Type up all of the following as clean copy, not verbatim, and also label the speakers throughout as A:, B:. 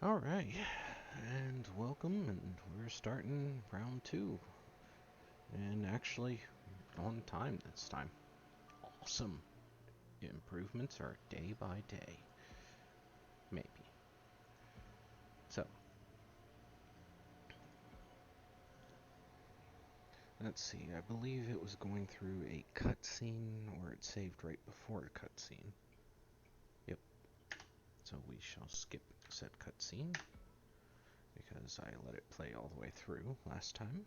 A: Alright, and welcome, and we're starting round two. And actually, on time this time. Awesome. Improvements are day by day. Maybe. So, let's see, I believe it was going through a cutscene, or it saved right before a cutscene. Yep. So we shall skip said cutscene, because I let it play all the way through last time.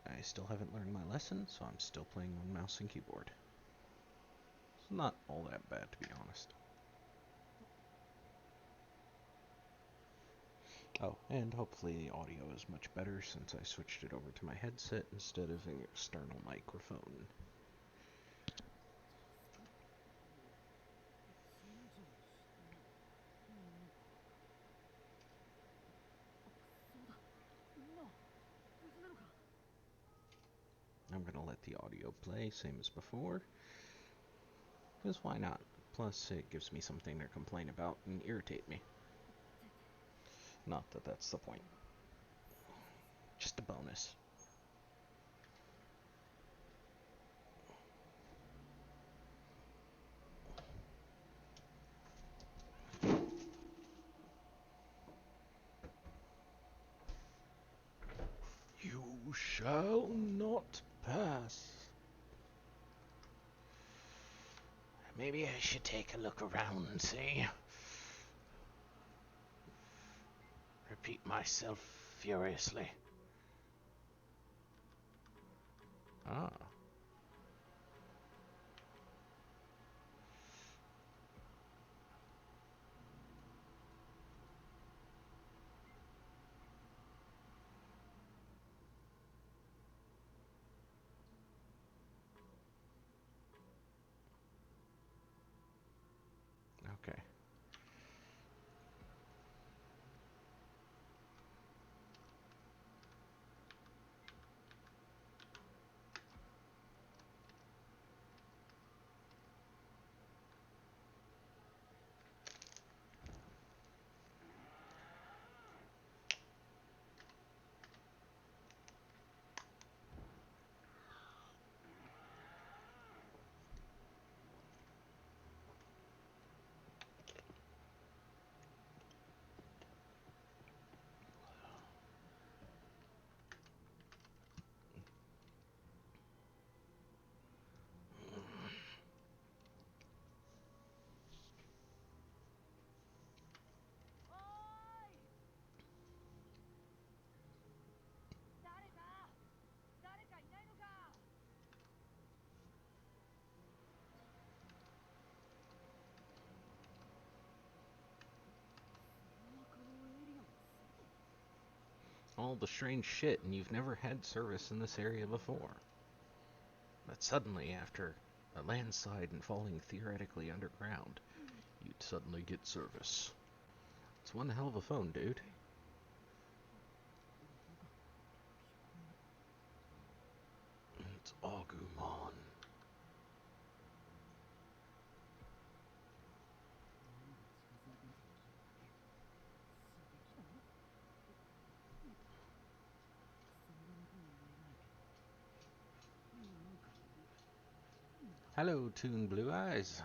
A: I still haven't learned my lesson, so I'm still playing on mouse and keyboard. It's not all that bad, to be honest. Oh, and hopefully the audio is much better since I switched it over to my headset instead of an external microphone. I'm gonna let the audio play, same as before, because why not? Plus, it gives me something to complain about and irritate me. Not that that's the point. Just a bonus. You shall not pass. Maybe I should take a look around and see. Repeat myself furiously. Ah. Okay. All the strange shit, and you've never had service in this area before. But suddenly, after a landslide and falling theoretically underground, you'd suddenly get service. It's one hell of a phone, dude. It's Agumon. Hello, Toon Blue Eyes.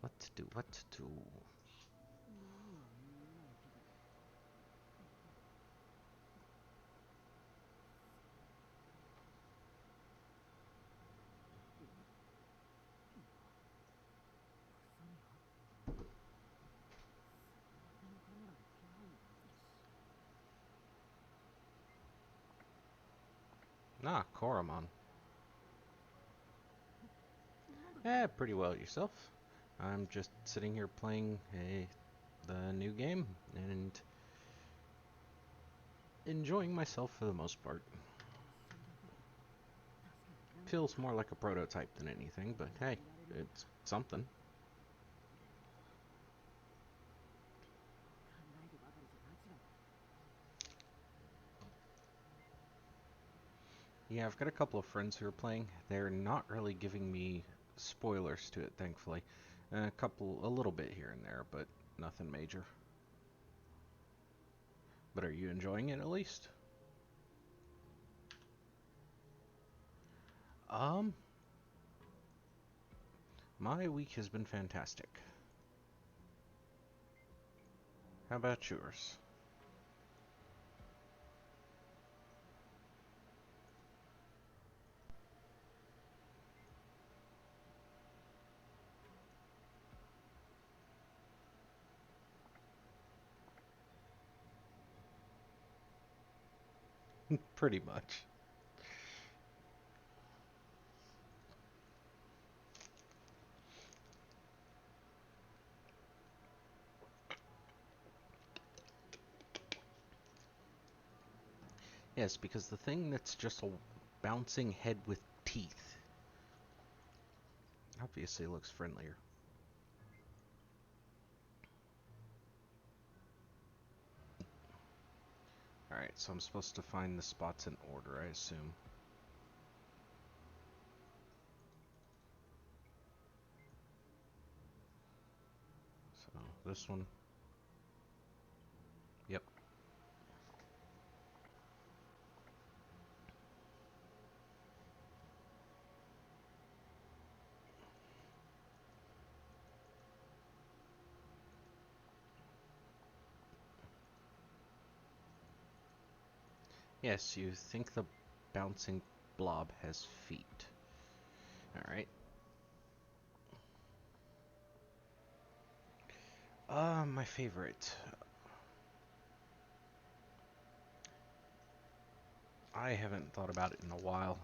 A: What to do, what to do? Ah, Koromon. Pretty well yourself. I'm just sitting here playing the new game and enjoying myself for the most part. Feels more like a prototype than anything, but hey, it's something. Yeah, I've got a couple of friends who are playing. They're not really giving me spoilers to it, thankfully. A little bit here and there, but nothing major. But are you enjoying it at least? Um, my week has been fantastic. How about yours? Pretty much. Yes, because the thing that's just a bouncing head with teeth obviously looks friendlier. Alright, so I'm supposed to find the spots in order, I assume. So, this one. Yep. Yes, you think the bouncing blob has feet. Alright. My favorite. I haven't thought about it in a while.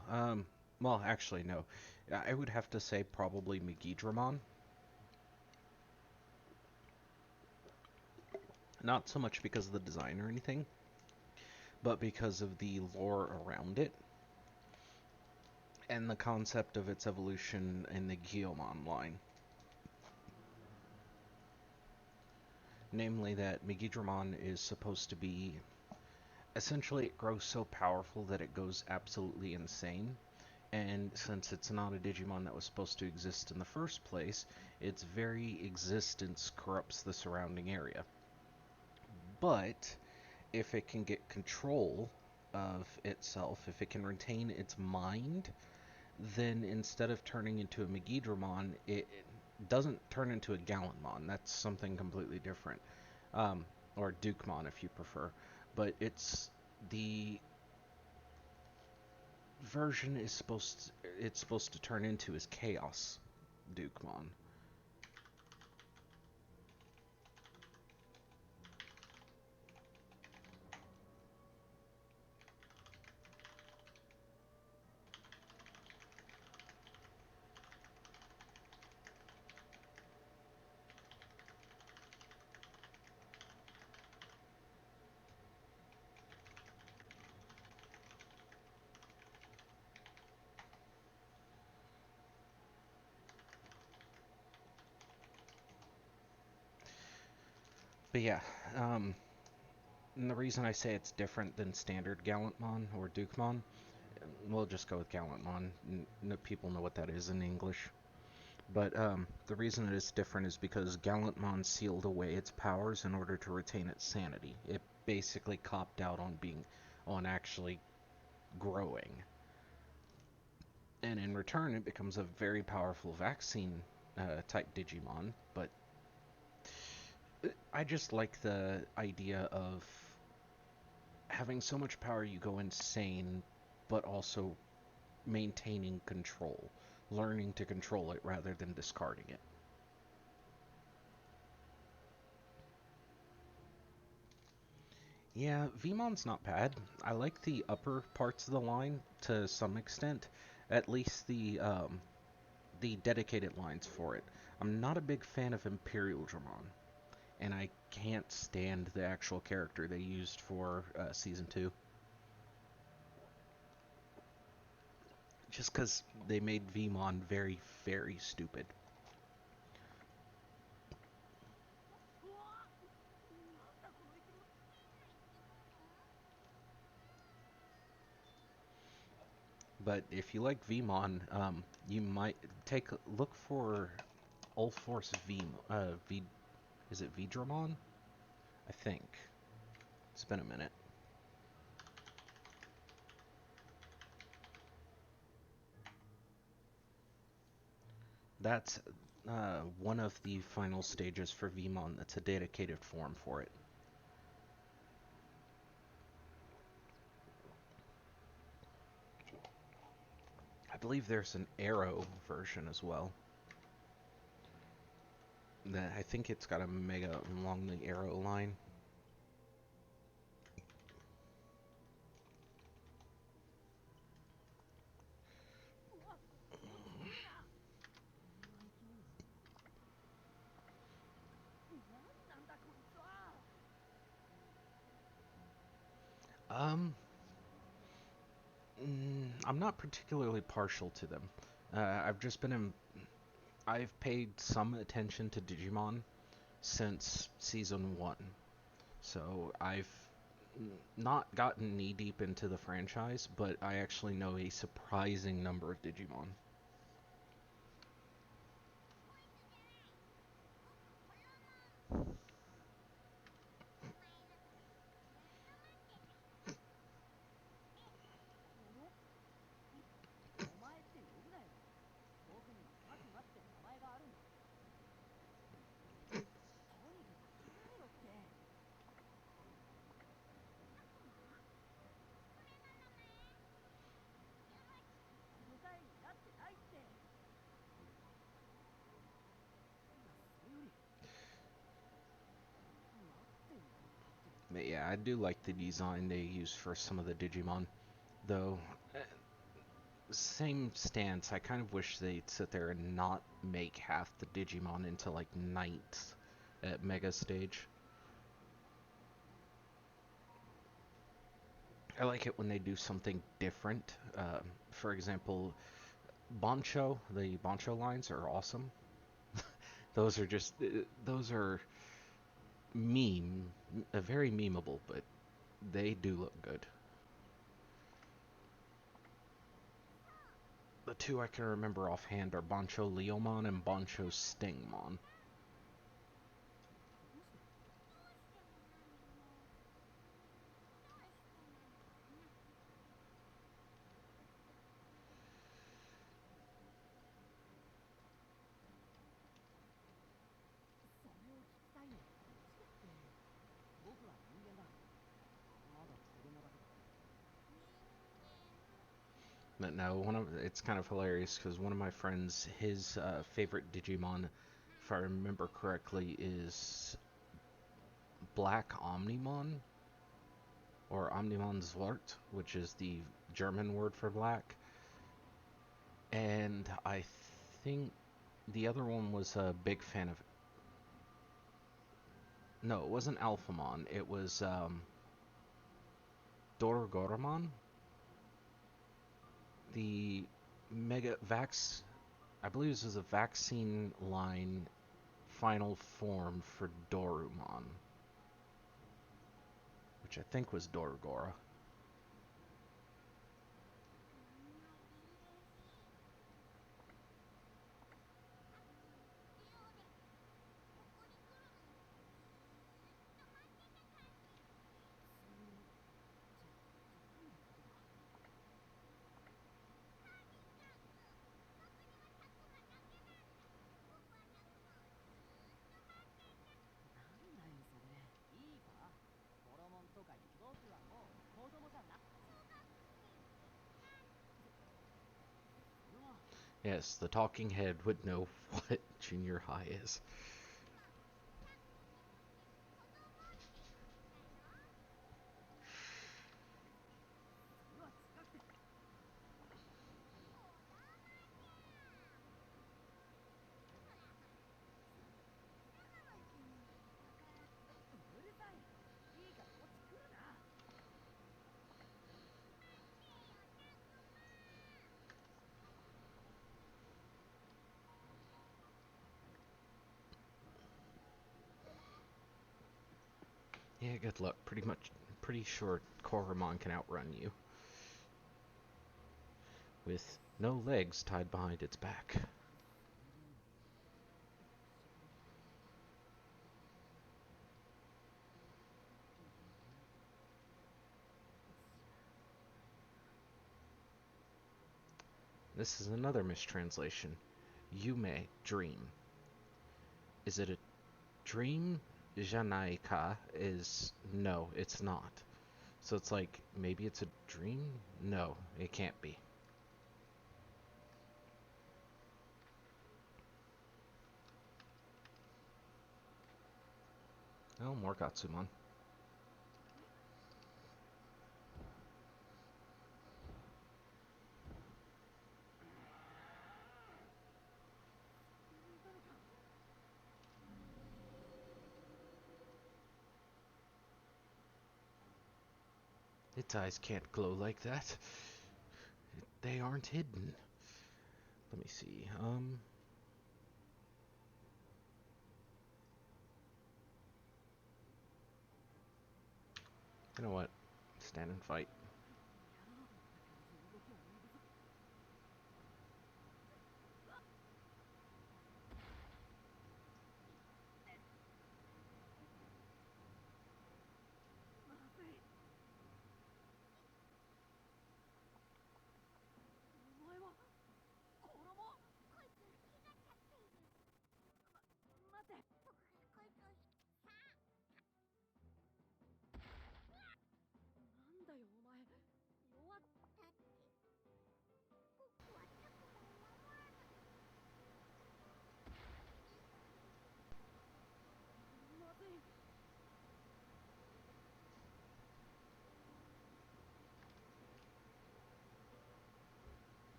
A: Well, actually, no. I would have to say probably Megidramon. Not so much because of the design or anything, but because of the lore around it and the concept of its evolution in the Guilmon line. Namely, that Megidramon is supposed to be. Essentially, it grows so powerful that it goes absolutely insane. And since it's not a Digimon that was supposed to exist in the first place, its very existence corrupts the surrounding area. But if it can get control of itself, if it can retain its mind, then instead of turning into a Megidramon, it doesn't turn into a Gallantmon. That's something completely different. Um, or Dukemon if you prefer. But the version it's supposed to turn into is Chaos Dukemon. But yeah, um, and the reason I say it's different than standard Gallantmon or Dukemon, we'll just go with Gallantmon. People know what that is in English. But the reason it is different is because Gallantmon sealed away its powers in order to retain its sanity. It basically copped out on actually growing. And in return, it becomes a very powerful vaccine type Digimon. But I just like the idea of having so much power you go insane, but also maintaining control, learning to control it rather than discarding it. Yeah, Vmon's not bad. I like the upper parts of the line to some extent, at least the dedicated lines for it. I'm not a big fan of Imperial Dramon, and I can't stand the actual character they used for season 2. Just because they made Vmon very, very stupid. But if you like Vmon, you might look for Ulforce V. Is it Vidramon? I think it's been a minute. That's one of the final stages for Vmon. That's a dedicated form for it. I believe there's an Arrow version as well. That I think it's got a Mega along the Arrow line. Um, I'm not particularly partial to them. I've just been in. I've paid some attention to Digimon since season 1. So I've not gotten knee deep into the franchise, but I actually know a surprising number of Digimon. But yeah, I do like the design they use for some of the Digimon, though. Same stance. I kind of wish they'd sit there and not make half the Digimon into like knights at Mega Stage. I like it when they do something different. For example, Boncho, the Boncho lines are awesome. Those are just, those are meme, very memeable, but they do look good. The two I can remember offhand are Boncho Leomon and Boncho Stingmon. But no, it's kind of hilarious because one of my friends, his favorite Digimon, if I remember correctly, is Black Omnimon or Omnimon Zwart, which is the German word for black. And I think the other one was a big fan of. No, it wasn't Alphamon. It was Dorogoramon, the Mega Vax. I believe this is a vaccine line final form for Dorumon, which I think was Doragora. Yes, the talking head would know what junior high is. Yeah, good luck. Pretty sure Koromon can outrun you. with no legs tied behind its back. This is another mistranslation. Yume, dream. Is it a dream? Janaika is no, it's not. So it's like, maybe it's a dream? No, it can't be. Oh, more Gatsumon. Its eyes can't glow like that. They aren't hidden. Let me see. You know what? Stand and fight.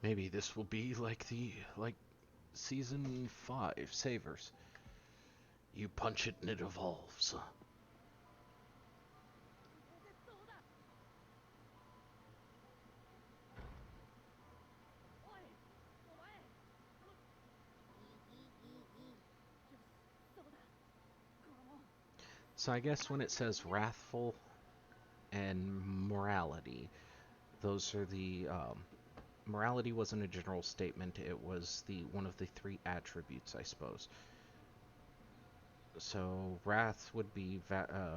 A: Maybe this will be like season 5 Savers. You punch it and it evolves. So I guess when it says wrathful and morality, those are the morality wasn't a general statement. It was the one of the 3 attributes, I suppose. So wrath would be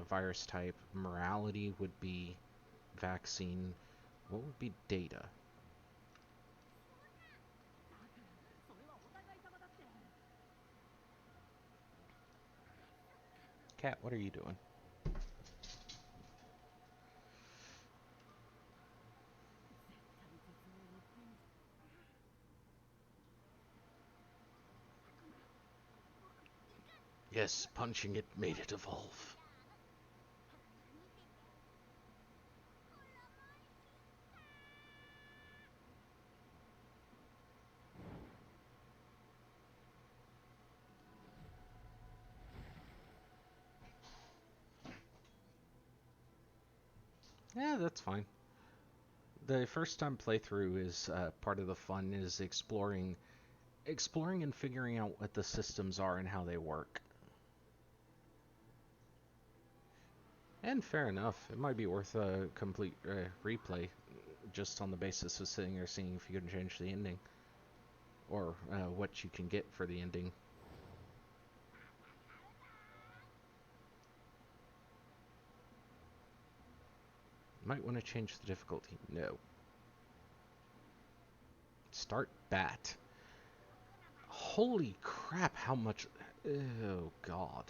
A: virus type. Morality would be vaccine. What would be data? Cat, what are you doing? Yes, punching it made it evolve. Yeah, that's fine. The first time playthrough is part of the fun is exploring and figuring out what the systems are and how they work. And fair enough, it might be worth a complete replay just on the basis of sitting there seeing if you can change the ending or what you can get for the ending. Might want to change the difficulty. No. Start bat. Holy crap, how much... Oh, God.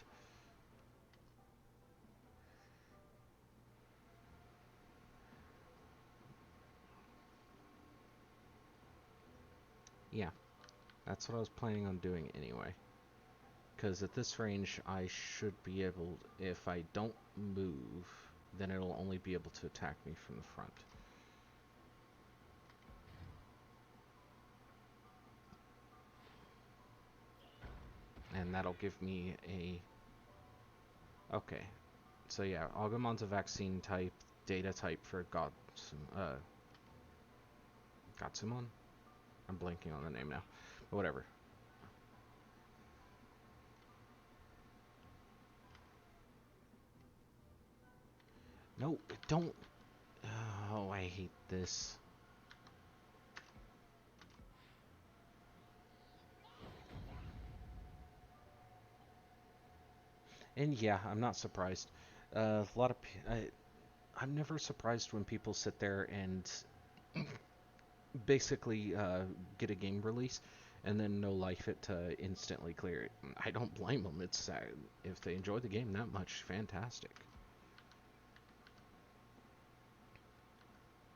A: Yeah, that's what I was planning on doing anyway. Because at this range, I should be able... If I don't move, then it'll only be able to attack me from the front. And that'll give me a... Okay. So yeah, Agumon's a vaccine type, data type for Gatsumon? I'm blanking on the name now. But whatever. No, don't. Oh, I hate this. And yeah, I'm not surprised. A lot of I'm never surprised when people sit there and basically get a game release and then no life it to instantly clear it. I don't blame them. It's if they enjoy the game that much, fantastic.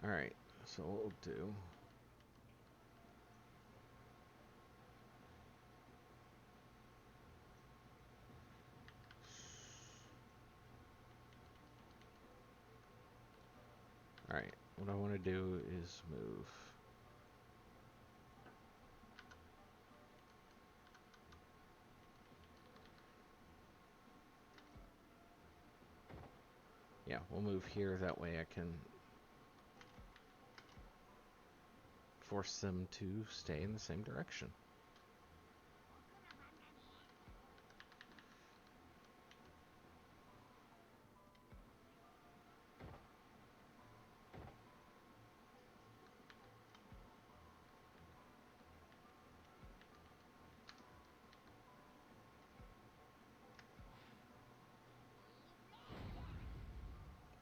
A: All right, so what we'll do. All right, what I want to do is move. Yeah, we'll move here. That way I can force them to stay in the same direction.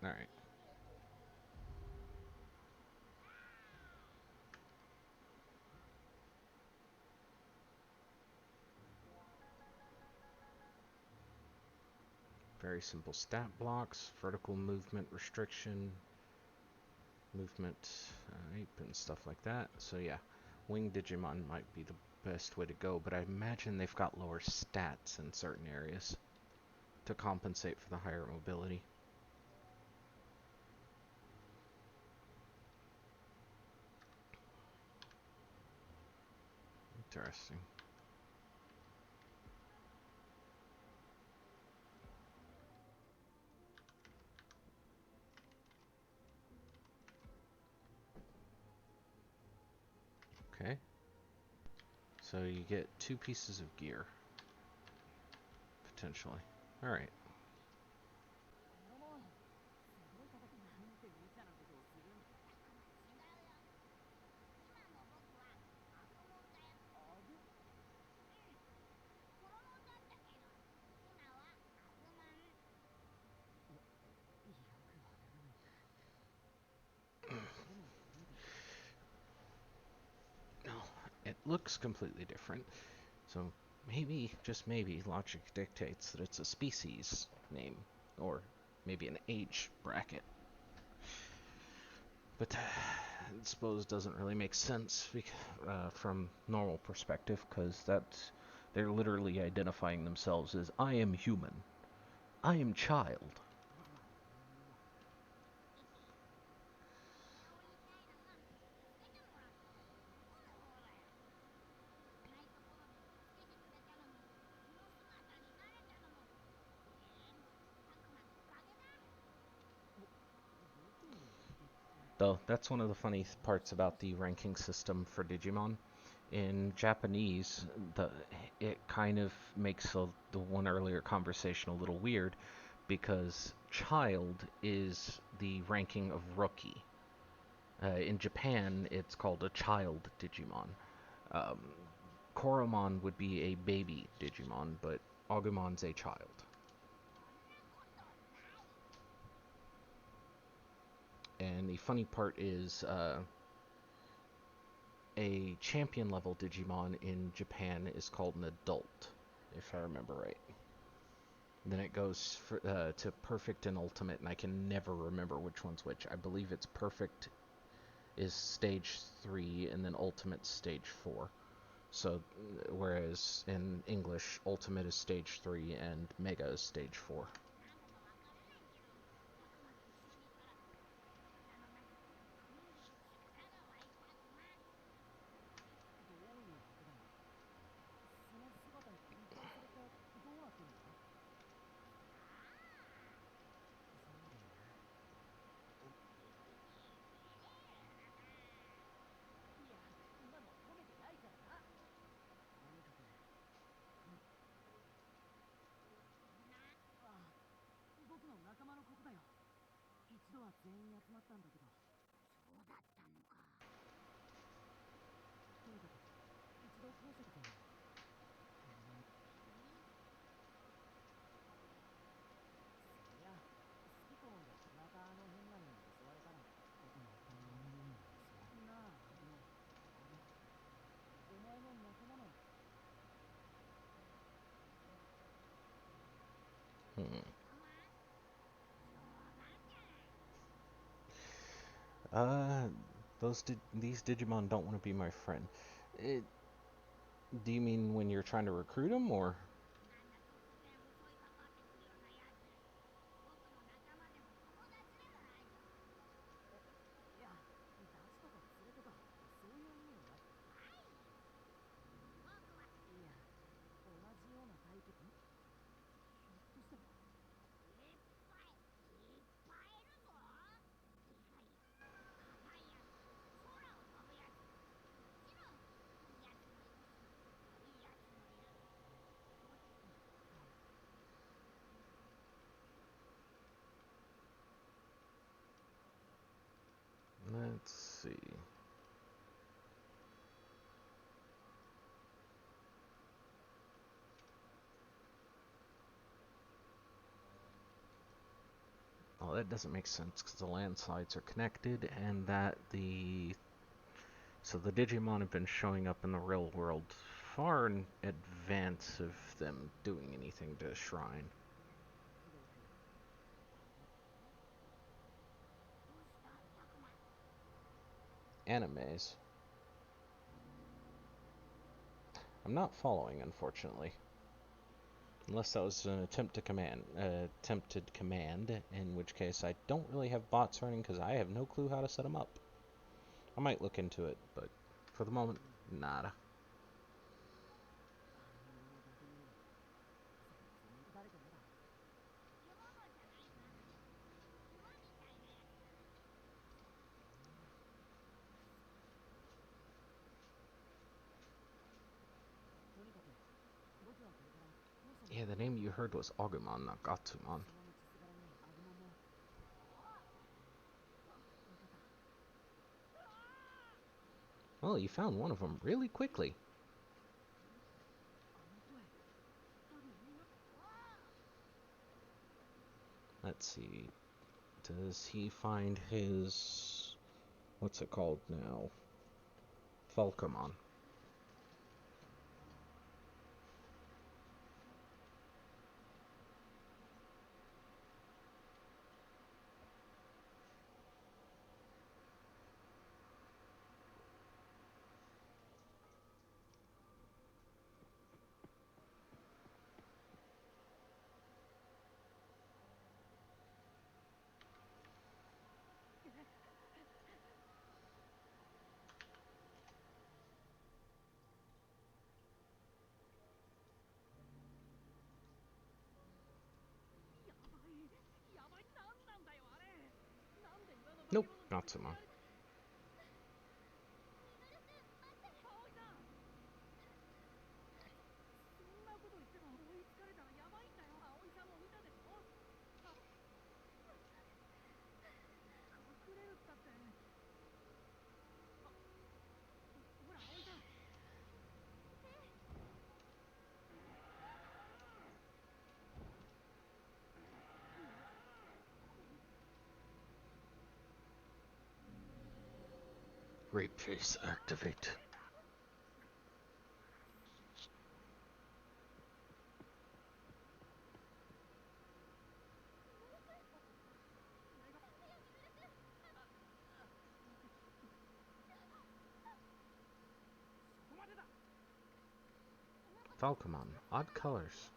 A: All right. Very simple stat blocks, vertical movement restriction, movement and stuff like that. So yeah, Wing Digimon might be the best way to go, but I imagine they've got lower stats in certain areas to compensate for the higher mobility. Interesting. Okay. So you get 2 pieces of gear, potentially. Alright. No, it looks completely different. So maybe, just maybe, logic dictates that it's a species name, or maybe an age bracket. But I suppose doesn't really make sense from normal perspective, because that's they're literally identifying themselves as I am human, I am child. Though that's one of the funny parts about the ranking system for Digimon. In Japanese, the it kind of makes the one earlier conversation a little weird because child is the ranking of rookie. In Japan, it's called a child Digimon. Um, Koromon would be a baby Digimon, but Agumon's a child. And the funny part is, a champion level Digimon in Japan is called an adult, if I remember right. Then it goes to perfect and ultimate, and I can never remember which one's which. I believe it's perfect is stage 3, and then ultimate stage 4. So, whereas in English, ultimate is stage 3 and mega is stage 4. Uh, these Digimon don't want to be my friend. It, do you mean when you're trying to recruit them, or? Let's see. Well, that doesn't make sense because the landslides are connected, and that the Digimon have been showing up in the real world far in advance of them doing anything to Shrine. Animes. I'm not following, unfortunately. Unless that was an attempted command, in which case I don't really have bots running because I have no clue how to set them up. I might look into it, but for the moment, nada. Yeah, the name you heard was Agumon, not Gatsumon. Well, you found one of them really quickly. Let's see. Does he find his... what's it called now? Falcomon. Nope, Gatsumon. Rape Chase activate. Falcomon, odd colors.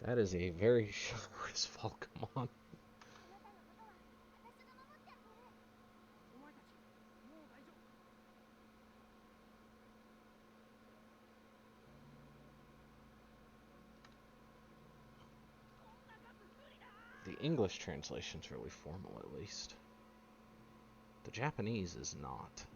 A: That is a very chivalrous Falcomon. The English translation's really formal, at least. The Japanese is not.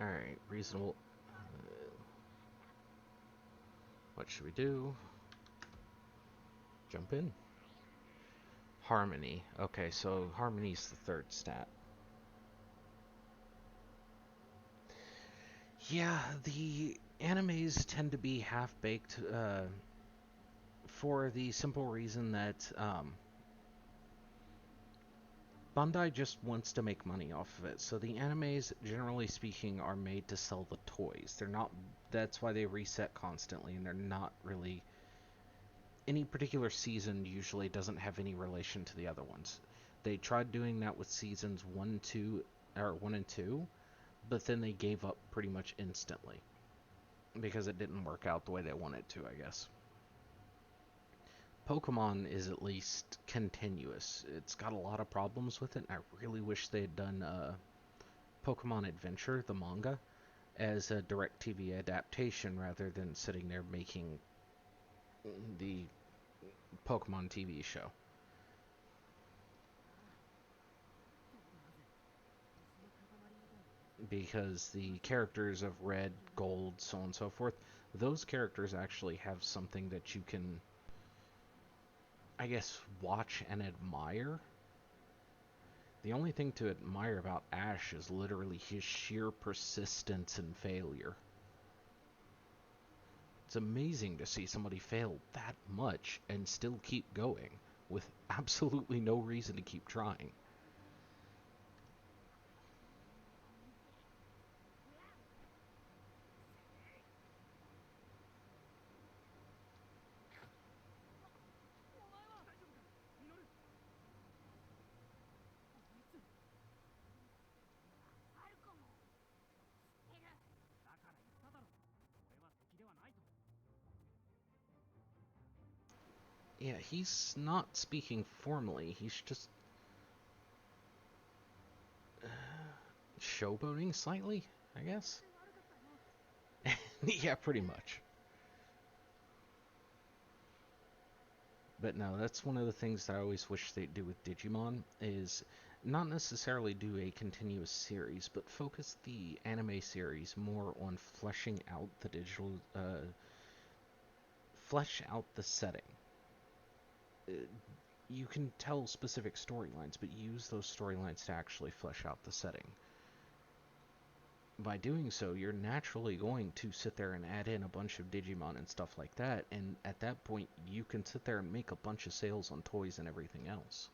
A: Alright, reasonable. What should we do? Jump in. Harmony. Okay, so Harmony's the third stat. Yeah, the animes tend to be half-baked for the simple reason that Bandai just wants to make money off of it. So the animes, generally speaking, are made to sell the toys. They're not. That's why they reset constantly, and they're not really. Any particular season usually doesn't have any relation to the other ones. They tried doing that with seasons 1, 2, or 1 and 2, but then they gave up pretty much instantly because it didn't work out the way they wanted to, I guess. Pokemon is at least continuous. It's got a lot of problems with it, and I really wish they had done Pokemon Adventure, the manga, as a direct TV adaptation rather than sitting there making the Pokemon TV show. Because the characters of Red, Gold, so on and so forth, those characters actually have something that you can, I guess, watch and admire. The only thing to admire about Ash is literally his sheer persistence and failure. It's amazing to see somebody fail that much and still keep going with absolutely no reason to keep trying. Yeah, he's not speaking formally. He's just showboating slightly, I guess. Yeah, pretty much. But no, that's one of the things that I always wish they'd do with Digimon is not necessarily do a continuous series, but focus the anime series more on fleshing out the flesh out the setting. Uh, you can tell specific storylines, but use those storylines to actually flesh out the setting. By doing so, you're naturally going to sit there and add in a bunch of Digimon and stuff like that, and at that point, you can sit there and make a bunch of sales on toys and everything else.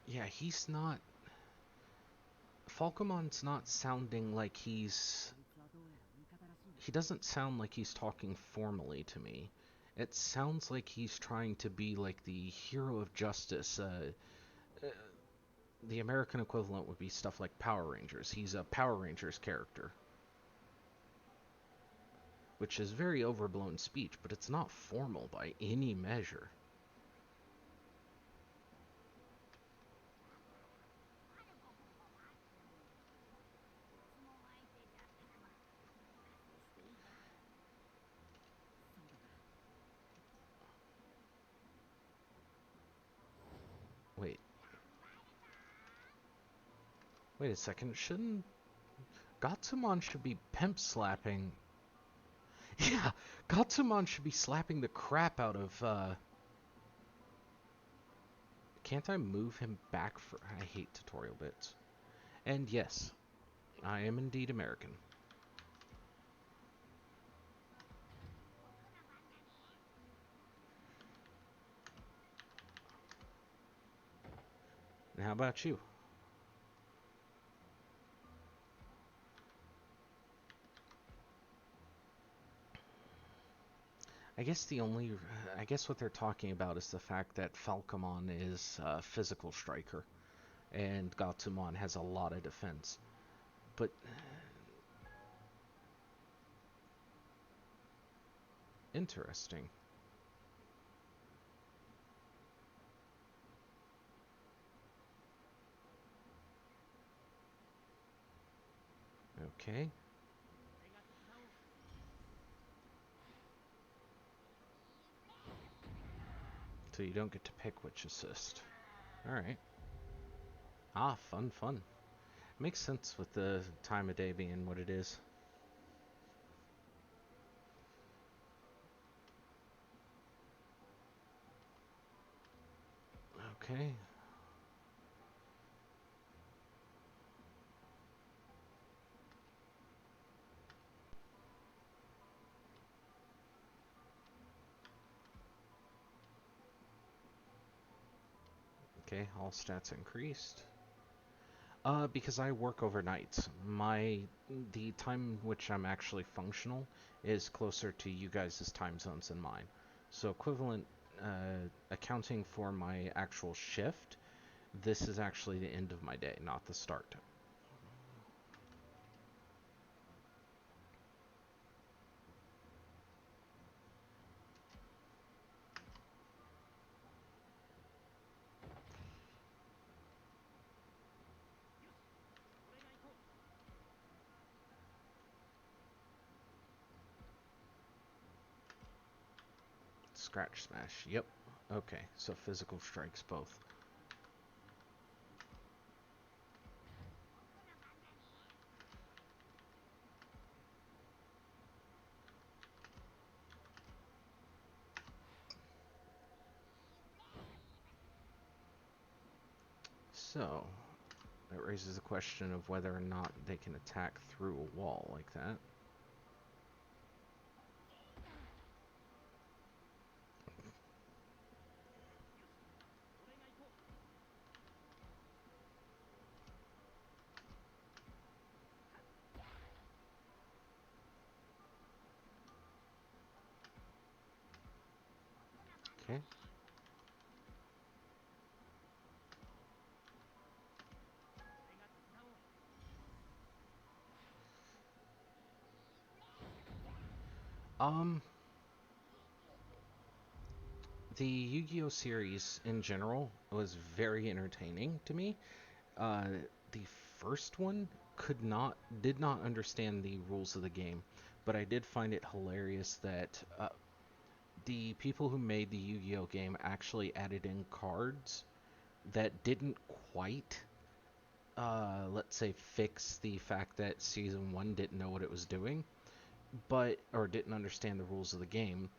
A: Yeah, he's not. Falcomon's not sounding like he's. He doesn't sound like he's talking formally to me. It sounds like he's trying to be like the hero of justice. The American equivalent would be stuff like Power Rangers. He's a Power Rangers character, which is very overblown speech, but it's not formal by any measure. Wait, wait a second. Shouldn't Gatsumon should be pimp slapping? Yeah, Gatsumon should be slapping the crap out of. Can't I move him back for? I hate tutorial bits. And yes, I am indeed American. And how about you? I guess I guess what they're talking about is the fact that Falcomon is a physical striker, and Gatsumon has a lot of defense. But interesting. Okay. So you don't get to pick which assist. Alright. Ah, fun, fun. Makes sense with the time of day being what it is. Okay. Okay, all stats increased. Because I work overnight. The time which I'm actually functional is closer to you guys' time zones than mine. So equivalent accounting for my actual shift, this is actually the end of my day, not the start. Scratch smash. Yep. Okay, so physical strikes both. So, that raises the question of whether or not they can attack through a wall like that. Okay. Um, the Yu-Gi-Oh series in general was very entertaining to me. Uh, the first one did not understand the rules of the game, but I did find it hilarious that the people who made the Yu-Gi-Oh game actually added in cards that didn't quite, let's say, fix the fact that season one didn't know what it was doing, or didn't understand the rules of the game,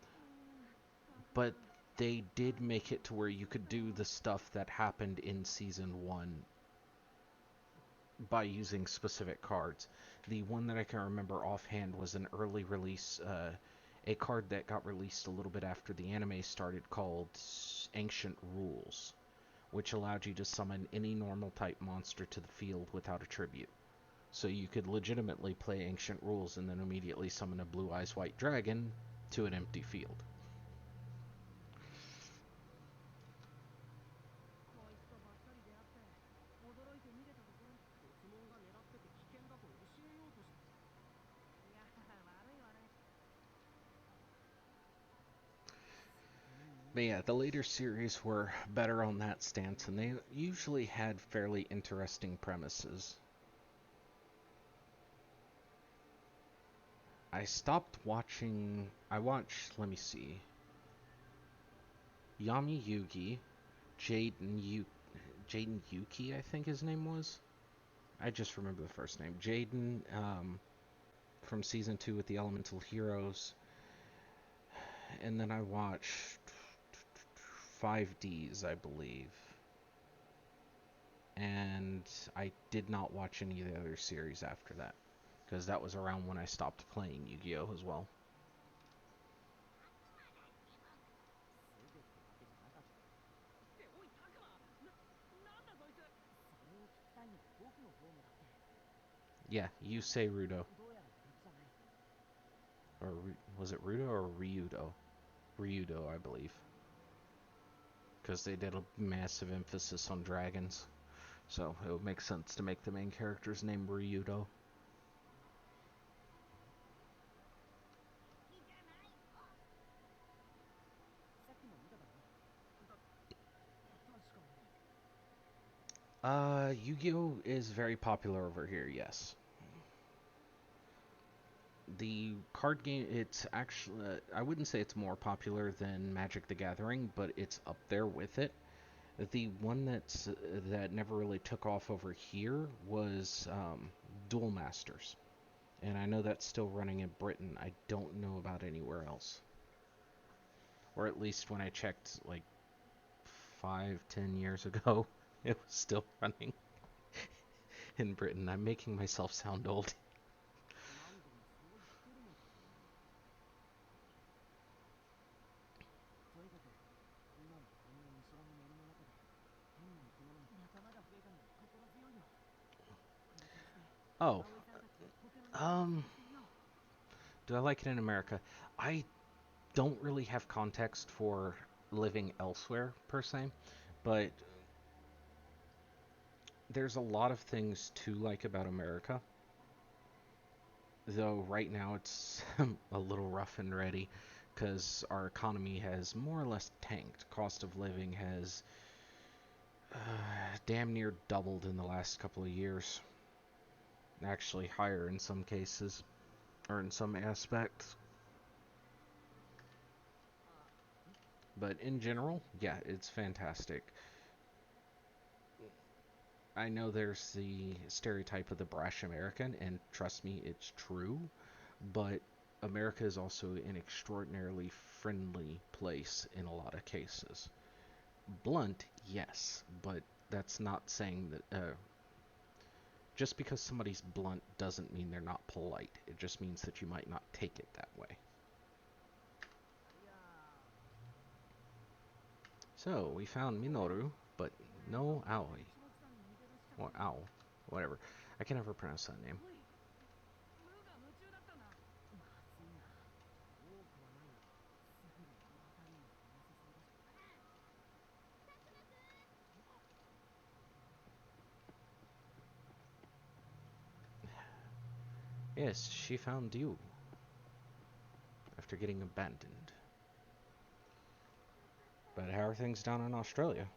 A: but they did make it to where you could do the stuff that happened in season one by using specific cards. The one that I can remember offhand was an early release, a card that got released a little bit after the anime started called Ancient Rules, which allowed you to summon any normal type monster to the field without a tribute. So you could legitimately play Ancient Rules and then immediately summon a Blue Eyes White Dragon to an empty field. But yeah, the later series were better on that stance, and they usually had fairly interesting premises. I stopped watching. I watched. Let me see. Yami Yugi, Jaden Yu, Jaden Yuki, I think his name was. I just remember the first name. Jaden, from season two with the Elemental Heroes, and then I watched 5Ds, I believe. And I did not watch any of the other series after that, because that was around when I stopped playing Yu-Gi-Oh as well. Yeah, you say Rudo. Or was it Rudo or Ryudo? Ryudo, I believe. Because they did a massive emphasis on dragons. So it would make sense to make the main character's name Ryudo. Yu-Gi-Oh is very popular over here, yes. The card game, it's actually, I wouldn't say it's more popular than Magic the Gathering, but it's up there with it. The one that never really took off over here was Duel Masters, and I know that's still running in Britain. I don't know about anywhere else, or at least when I checked like 5, 10 years ago, it was still running in Britain. I'm making myself sound old. Oh, um, do I like it in America? I don't really have context for living elsewhere per se, but there's a lot of things to like about America. Though right now it's a little rough and ready because our economy has more or less tanked. Cost of living has damn near doubled in the last couple of years. Actually, higher in some cases, or in some aspects. But in general, yeah, it's fantastic. I know there's the stereotype of the brash American, and trust me, it's true. But America is also an extraordinarily friendly place in a lot of cases. Blunt, yes, but that's not saying that. Just because somebody's blunt doesn't mean they're not polite. It just means that you might not take it that way. So, we found Minoru, but no Aoi. Or Owl. Whatever. I can never pronounce that name. Yes, she found you after getting abandoned. But how are things down in Australia?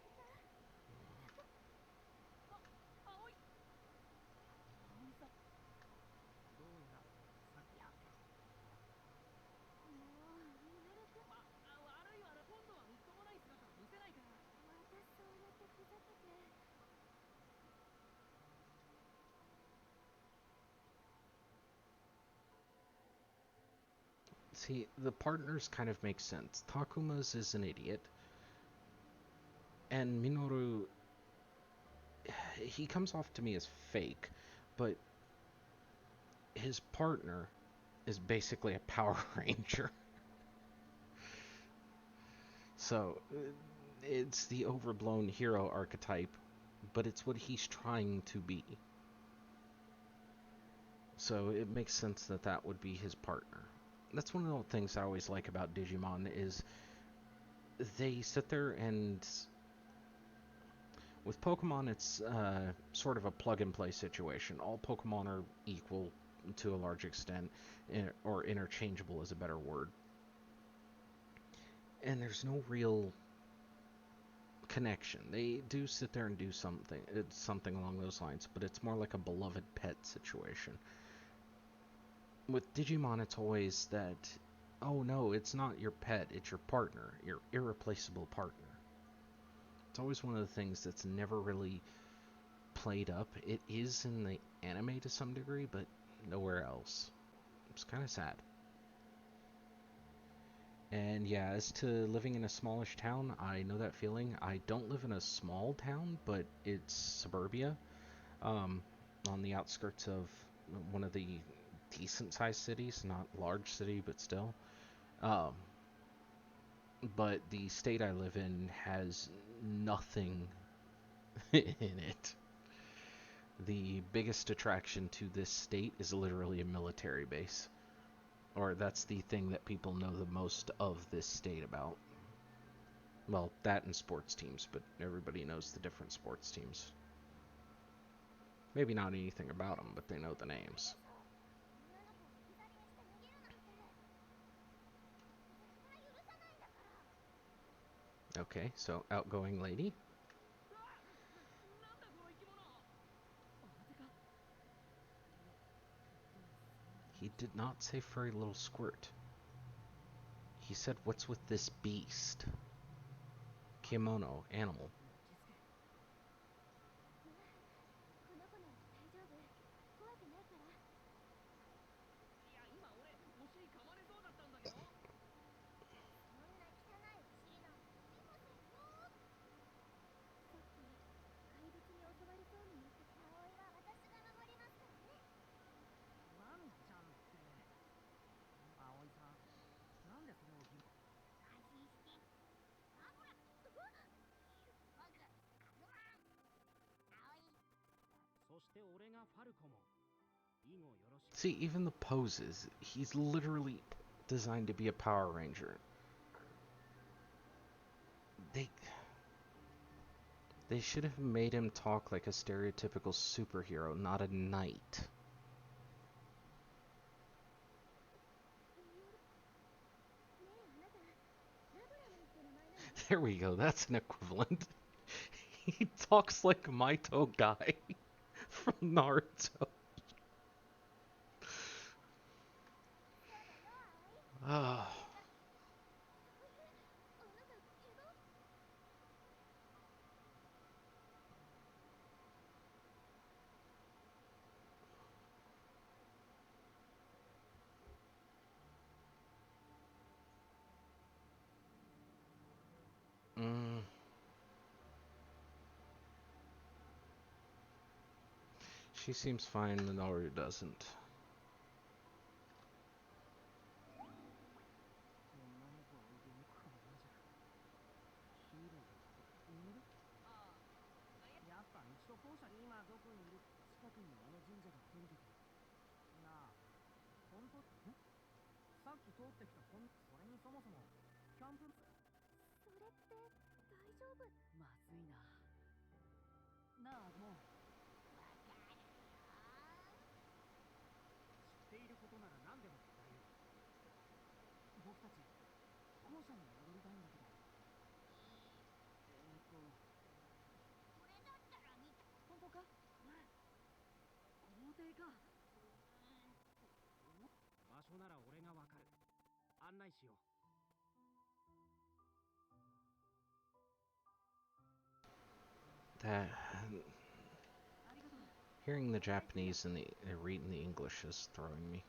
A: See, the partners kind of make sense. Takuma's is an idiot, and Minoru, he comes off to me as fake, but his partner is basically a Power Ranger. So, it's the overblown hero archetype, but it's what he's trying to be. So, it makes sense that that would be his partner. That's one of the things I always like about Digimon is they sit there and with Pokemon, it's sort of a plug and play situation. All Pokemon are equal to a large extent, or interchangeable is a better word. And there's no real connection. They do sit there and do something, it's something along those lines, but it's more like a beloved pet situation. With Digimon, it's always that, oh no, it's not your pet, it's your partner, your irreplaceable partner. It's always one of the things that's never really played up. It is in the anime to some degree, but nowhere else. It's kind of sad. And yeah, as to living in a smallish town, I know that feeling. I don't live in a small town, but it's suburbia, um, on the outskirts of one of the decent sized cities, not large city, but still. Um, but the state I live in has nothing in it. The biggest attraction to this state is literally a military base. Or that's the thing that people know the most of this state about. Well, that and sports teams, but everybody knows the different sports teams. Maybe not anything about them, but they know the names. Okay, so outgoing lady. He did not say furry little squirt. He said, what's with this beast? Kimono, animal. See, even the poses, he's literally designed to be a Power Ranger. They should have made him talk like a stereotypical superhero, not a knight. There we go, that's an equivalent. He talks like Maito Guy from Naruto. Ah. She seems fine, Minoru doesn't. That hearing the Japanese and reading the English is throwing me.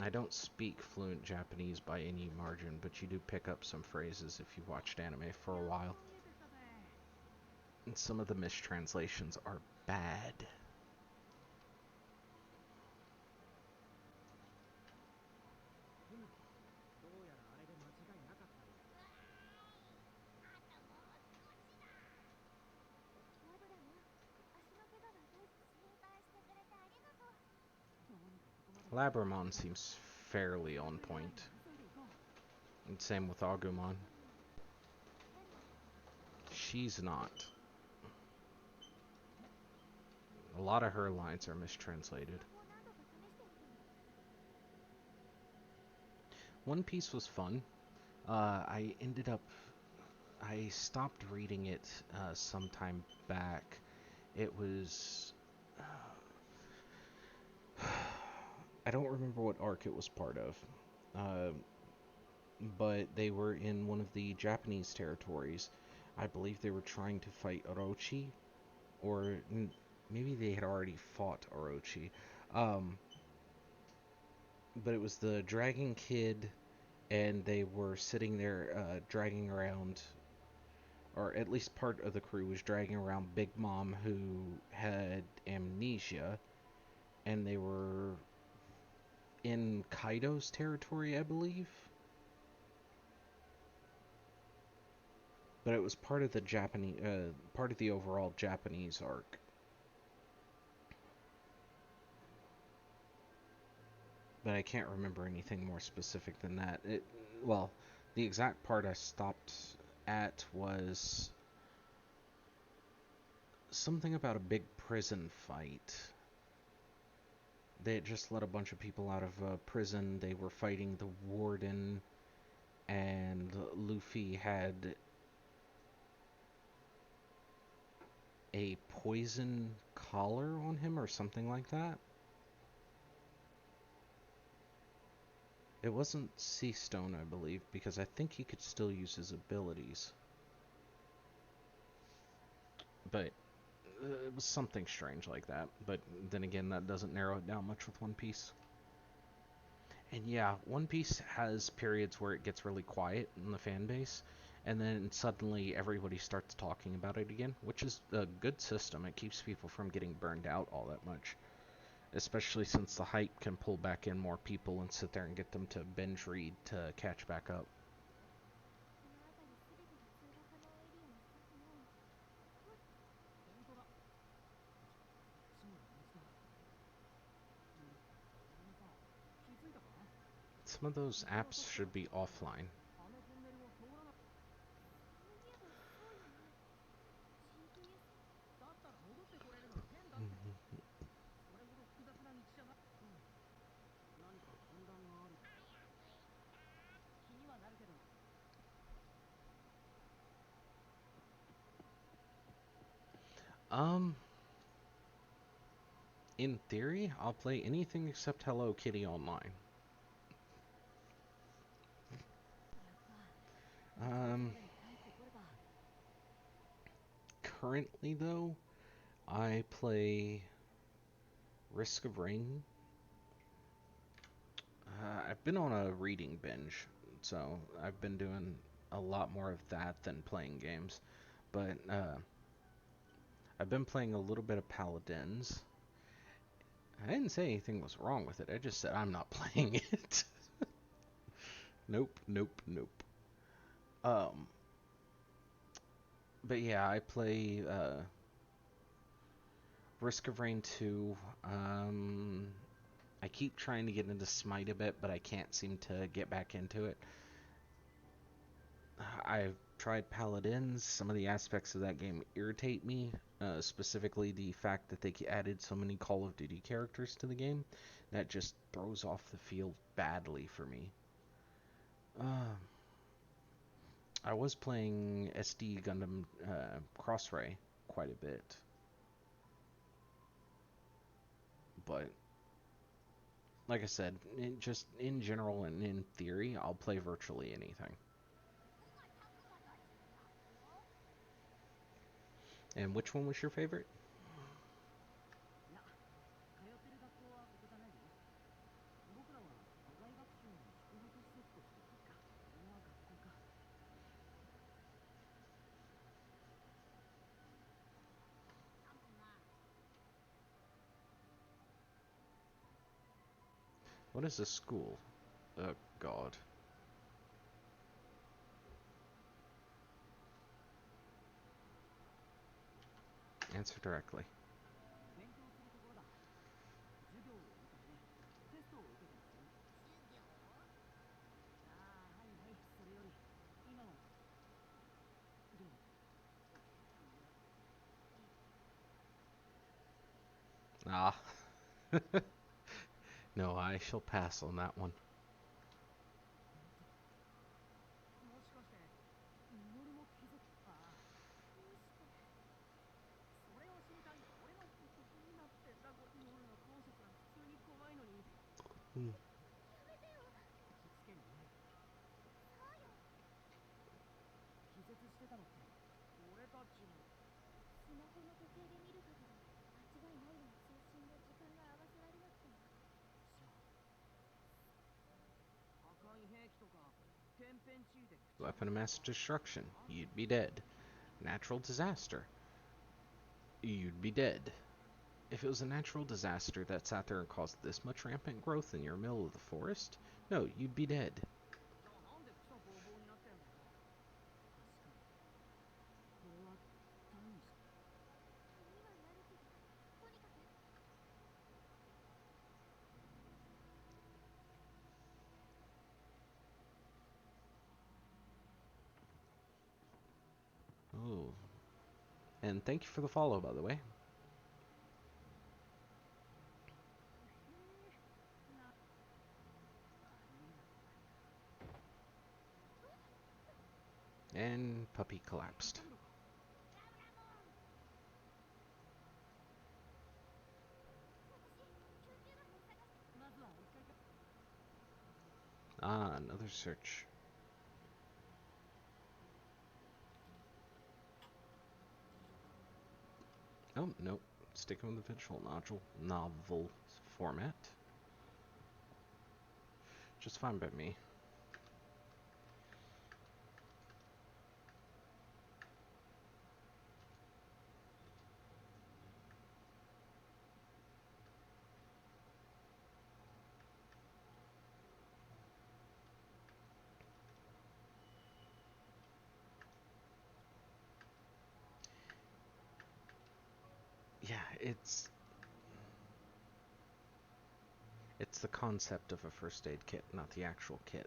A: I don't speak fluent Japanese by any margin, but you do pick up some phrases if you watched anime for a while. And some of the mistranslations are bad. Labramon seems fairly on point. And same with Agumon. She's not. A lot of her lines are mistranslated. One Piece was fun. I stopped reading it sometime back. It was... I don't remember what arc it was part of. But they were in one of the Japanese territories. I believe they were trying to fight Orochi, or maybe they had already fought Orochi. But it was the Dragon Kid, and they were sitting there dragging around, or at least part of the crew was dragging around Big Mom, who had amnesia, and they were in Kaido's territory, I believe. But it was part of the part of the overall Japanese arc. But I can't remember anything more specific than that. Well, the exact part I stopped at was something about a big prison fight. They had just let a bunch of people out of prison. They were fighting the warden, and Luffy had a poison collar on him or something like that. It wasn't Sea Stone, I believe, because I think he could still use his abilities. But it was something strange like that. But then again, that doesn't narrow it down much with One Piece. And yeah, One Piece has periods where it gets really quiet in the fan base, and then suddenly everybody starts talking about it again, which is a good system. It keeps people from getting burned out all that much, especially since the hype can pull back in more people and sit there and get them to binge read to catch back up. Some of those apps should be offline. Um, in theory, I'll play anything except Hello Kitty Online. Um, Currently though, I play Risk of Rain. I've been on a reading binge, so I've been doing a lot more of that than playing games. But I've been playing a little bit of Paladins. I didn't say anything was wrong with it. I just said I'm not playing it. Nope, nope, nope. Um, but yeah, I play Risk of Rain 2. I keep trying to get into Smite a bit, but I can't seem to get back into it. I've tried Paladins. Some of the aspects of that game irritate me, specifically the fact that they added so many Call of Duty characters to the game. That just throws off the field badly for me. Uh, I was playing SD Gundam Crossray quite a bit, but like I said, just in general and in theory, I'll play virtually anything. And which one was your favorite? What is a school? Oh, God. Answer directly. Ah, no, I shall pass on that one. Hmm. Weapon of mass destruction. You'd be dead. Natural disaster. You'd be dead. If it was a natural disaster that sat there and caused this much rampant growth in your middle of the forest, no, you'd be dead. Oh. And thank you for the follow, by the way. And puppy collapsed. Ah, another search. Oh, nope. Sticking with the visual novel format. Just fine by me. Yeah, it's the concept of a first aid kit, not the actual kit.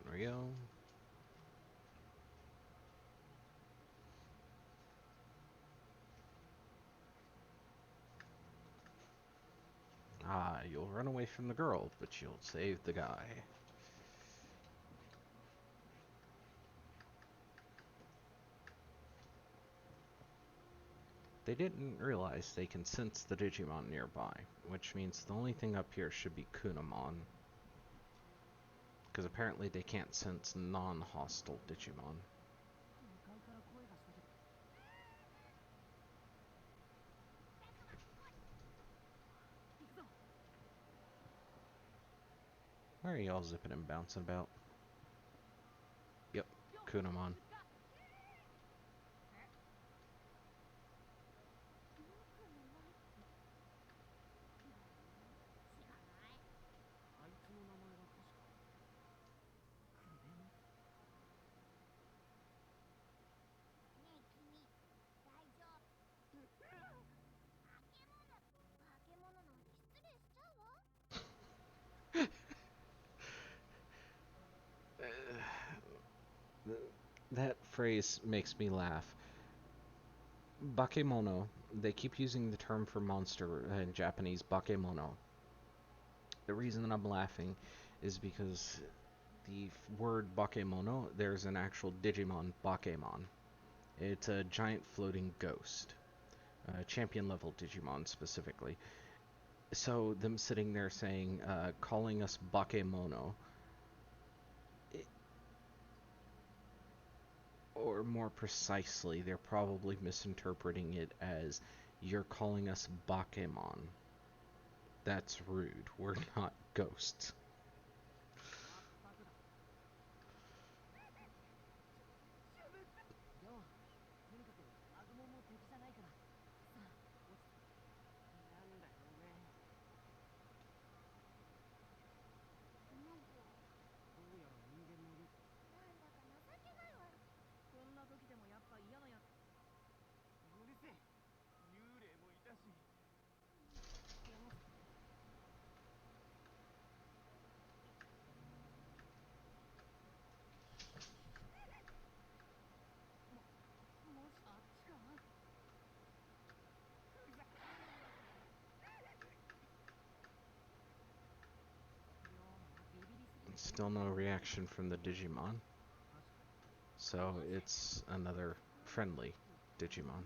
A: There we go. Ah, you'll run away from the girl, but you'll save the guy. They didn't realize they can sense the Digimon nearby, which means the only thing up here should be Kunamon. Because apparently they can't sense non-hostile Digimon. Why are y'all zipping and bouncing about? Yep, Kunamon. That phrase makes me laugh. Bakemono. They keep using the term for monster in Japanese, bakemono. The reason that I'm laughing is because the word bakemono, there's an actual Digimon, Bakemon. It's a giant floating ghost. Champion level Digimon specifically. So them sitting there saying, calling us Bakemono, or more precisely, they're probably misinterpreting it as, you're calling us Bakemon. That's rude. We're not ghosts. Still no reaction from the Digimon. So it's another friendly Digimon.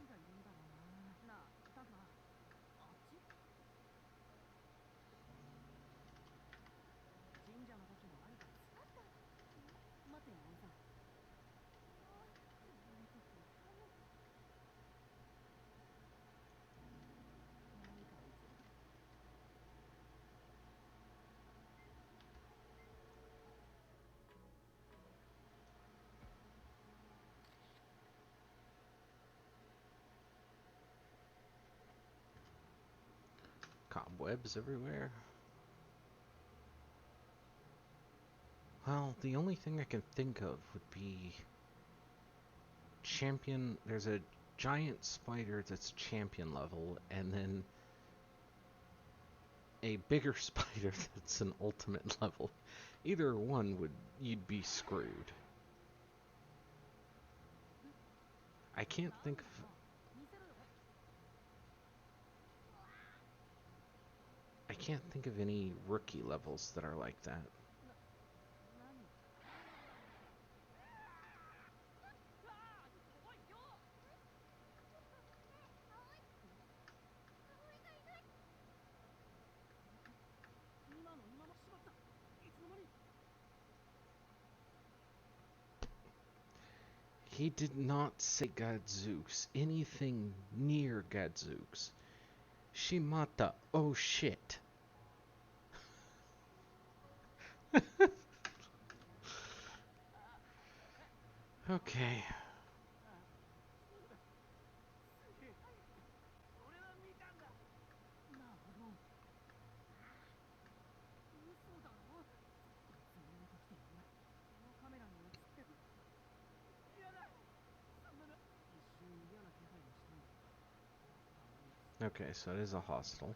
A: Cobwebs everywhere. Well, the only thing I can think of would be champion. There's a giant spider that's champion level, and then a bigger spider that's an ultimate level. Either one you'd be screwed. I can't think of any rookie levels that are like that. He did not say Gadzooks. Anything near Gadzooks. Shimata. Oh shit. Okay. Okay, so it is a hostel.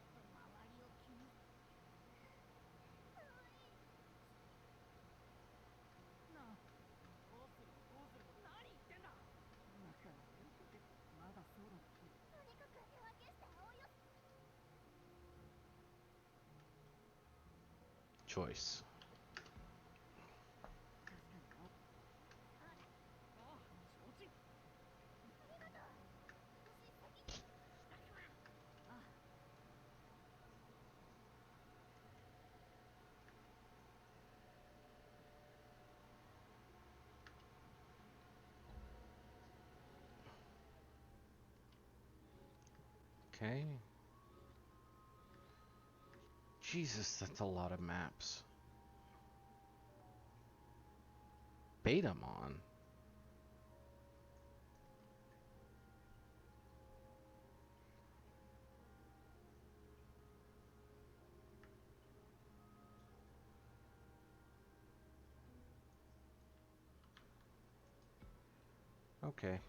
A: Choice. Okay. Jesus, that's a lot of maps. Betamon. Okay.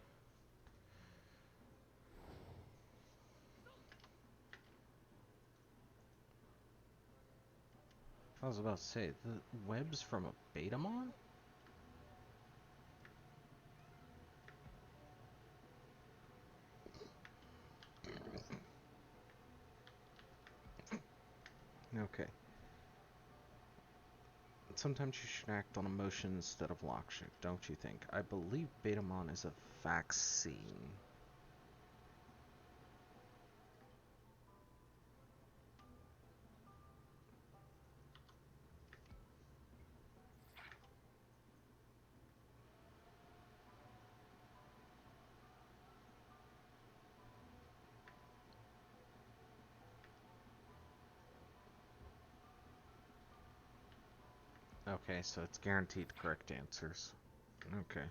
A: I was about to say, the webs from a Betamon? Okay. Sometimes you should act on emotion instead of logic, don't you think? I believe Betamon is a vaccine. Okay, so it's guaranteed correct answers. Okay.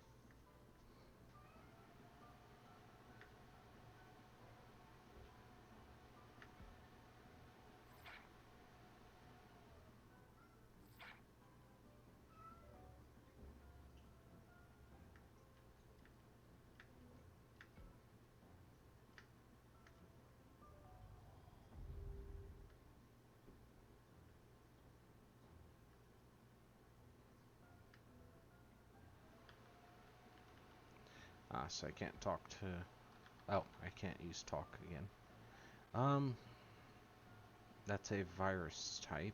A: So I can't talk to... Oh, I can't use talk again. That's a virus type.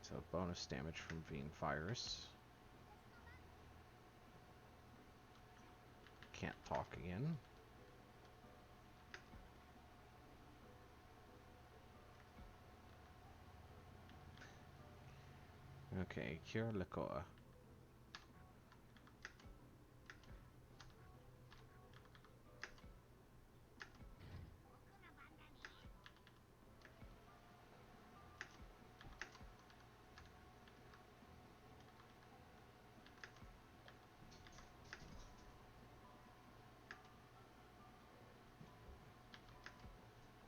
A: So bonus damage from being virus. Can't talk again. Okay, Cure Licoa.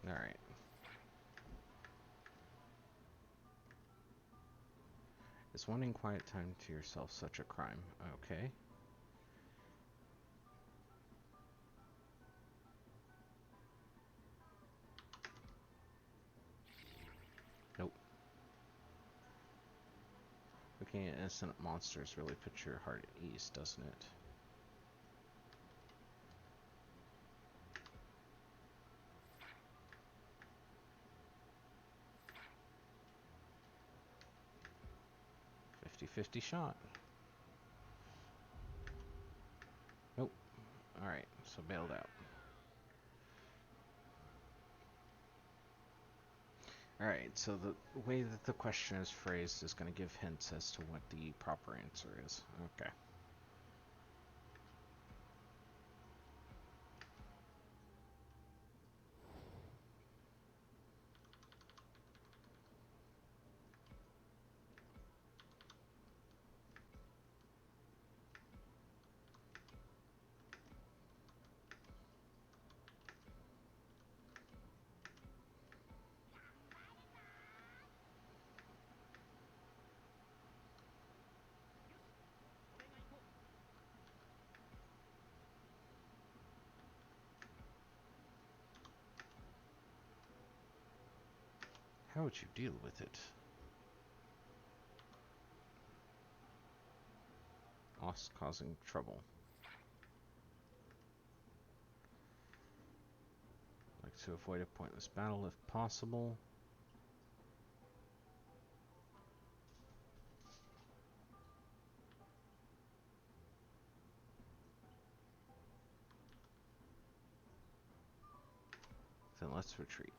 A: Alright. Is wanting quiet time to yourself such a crime? Okay. Looking at innocent monsters really puts your heart at ease, doesn't it? "50-50 shot." Nope. Alright, so bailed out. Alright, so the way that the question is phrased is going to give hints as to what the proper answer is. Okay. How would you deal with it? Lost causing trouble. Like to avoid a pointless battle if possible. Then let's retreat.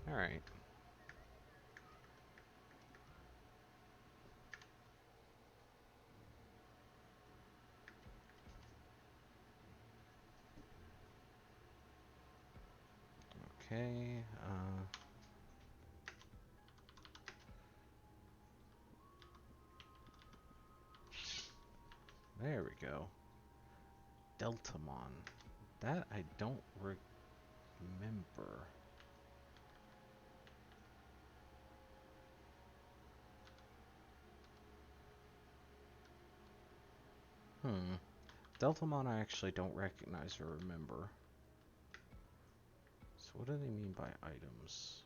A: Alright. Okay, there we go. Deltamon. That I don't remember. Deltamon I actually don't recognize or remember. So what do they mean by items?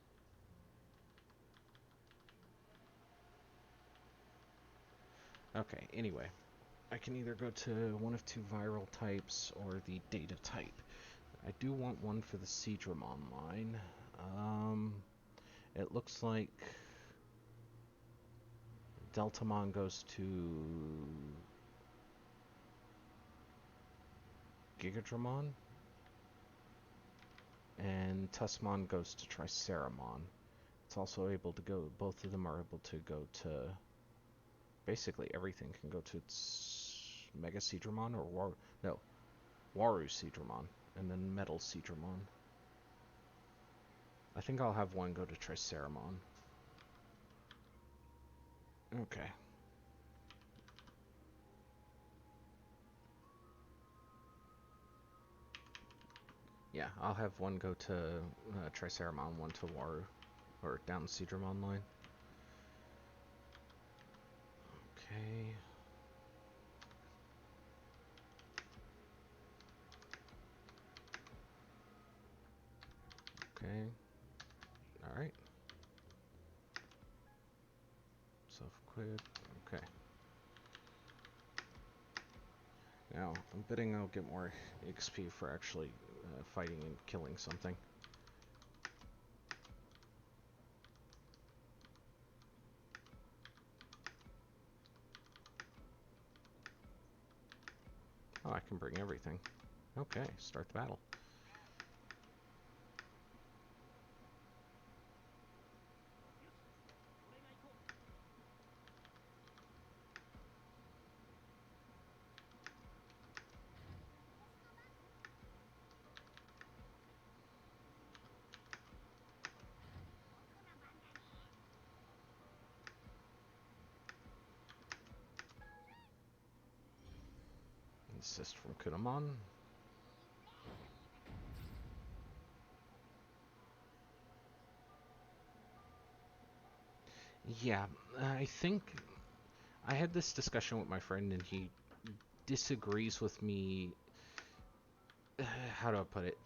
A: Okay, anyway. I can either go to one of two viral types or the data type. I do want one for the Seadramon line. It looks like Deltamon goes to Gigadramon, and Tusmon goes to Triceramon. It's also able to go, both of them are able to go to, basically everything can go to its Mega Seadramon or Waru Seadramon, and then Metal Seadramon. I think I'll have one go to Triceramon. Okay. Yeah, I'll have one go to Triceramon, one to Waru, or down the Seadramon line. Okay. Okay. Alright. Self-equip. Okay. Now, I'm betting I'll get more XP for actually fighting and killing something. Oh, I can bring everything. Okay, start the battle. Assist from Kunamon. Yeah, I think I had this discussion with my friend, and he disagrees with me. How do I put it?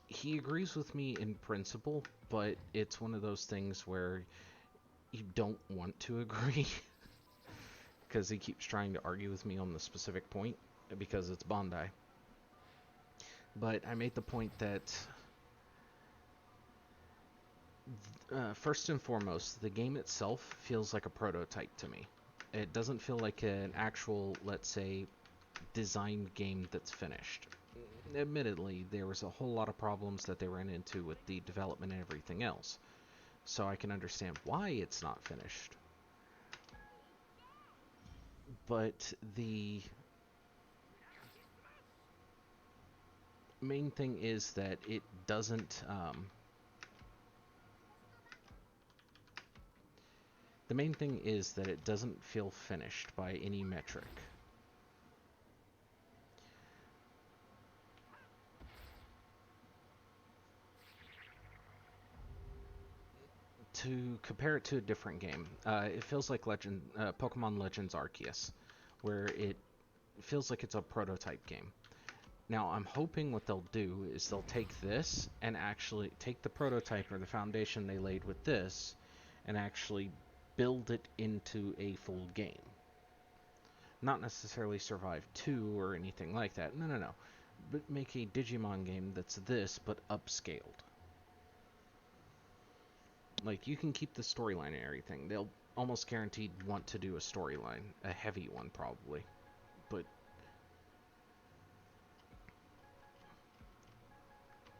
A: He agrees with me in principle, but it's one of those things where you don't want to agree because he keeps trying to argue with me on the specific point because it's Bondi. But I made the point that first and foremost, the game itself feels like a prototype to me. It doesn't feel like an actual, let's say, designed game that's finished. Admittedly, there was a whole lot of problems that they ran into with the development and everything else, so I can understand why it's not finished. But the main thing is that it doesn't. The main thing is that it doesn't feel finished by any metric. To compare it to a different game, it feels like Pokemon Legends Arceus, where it feels like it's a prototype game. Now, I'm hoping what they'll do is they'll take this and actually take the prototype or the foundation they laid with this and actually build it into a full game. Not necessarily Survive 2 or anything like that. No, no, no. But make a Digimon game that's this, but upscaled. Like, you can keep the storyline and everything. They'll almost guaranteed want to do a storyline. A heavy one, probably. But,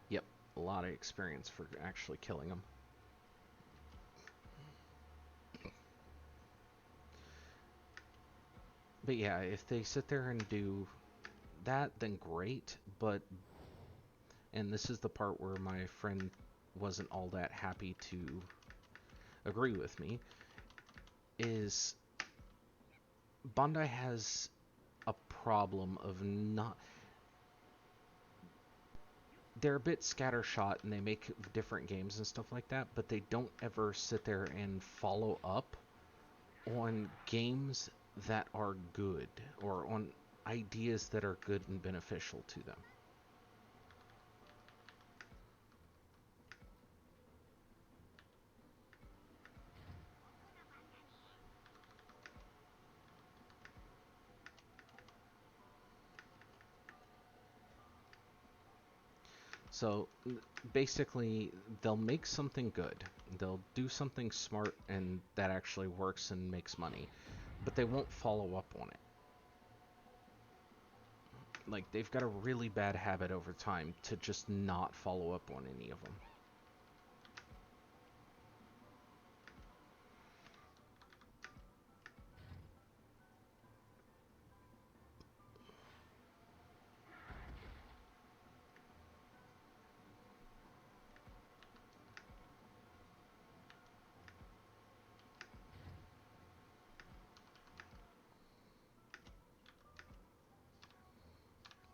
A: yep, a lot of experience for actually killing them. But yeah, if they sit there and do that, then great. But, and this is the part where my friend wasn't all that happy to agree with me, is Bandai has a problem of not. They're a bit scattershot and they make different games and stuff like that, but they don't ever sit there and follow up on games that are good or on ideas that are good and beneficial to them. So basically, they'll make something good. They'll do something smart and that actually works and makes money, but they won't follow up on it. Like, they've got a really bad habit over time to just not follow up on any of them.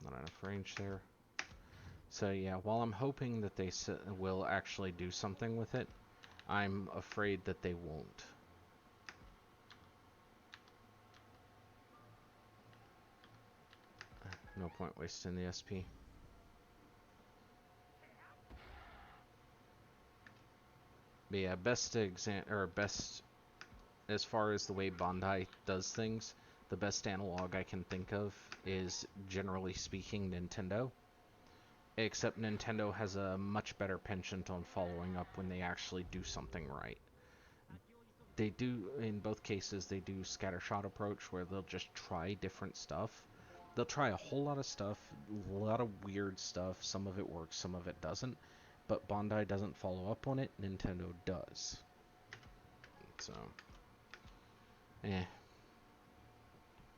A: Not enough range there. So yeah, while I'm hoping that they will actually do something with it, I'm afraid that they won't. No point wasting the SP. But yeah, best as far as the way Bandai does things, the best analog I can think of is, generally speaking, Nintendo. Except Nintendo has a much better penchant on following up when they actually do something right. They do, in both cases, they do scattershot approach where they'll just try different stuff. They'll try a whole lot of stuff, a lot of weird stuff. Some of it works, some of it doesn't. But Bandai doesn't follow up on it. Nintendo does. So, eh.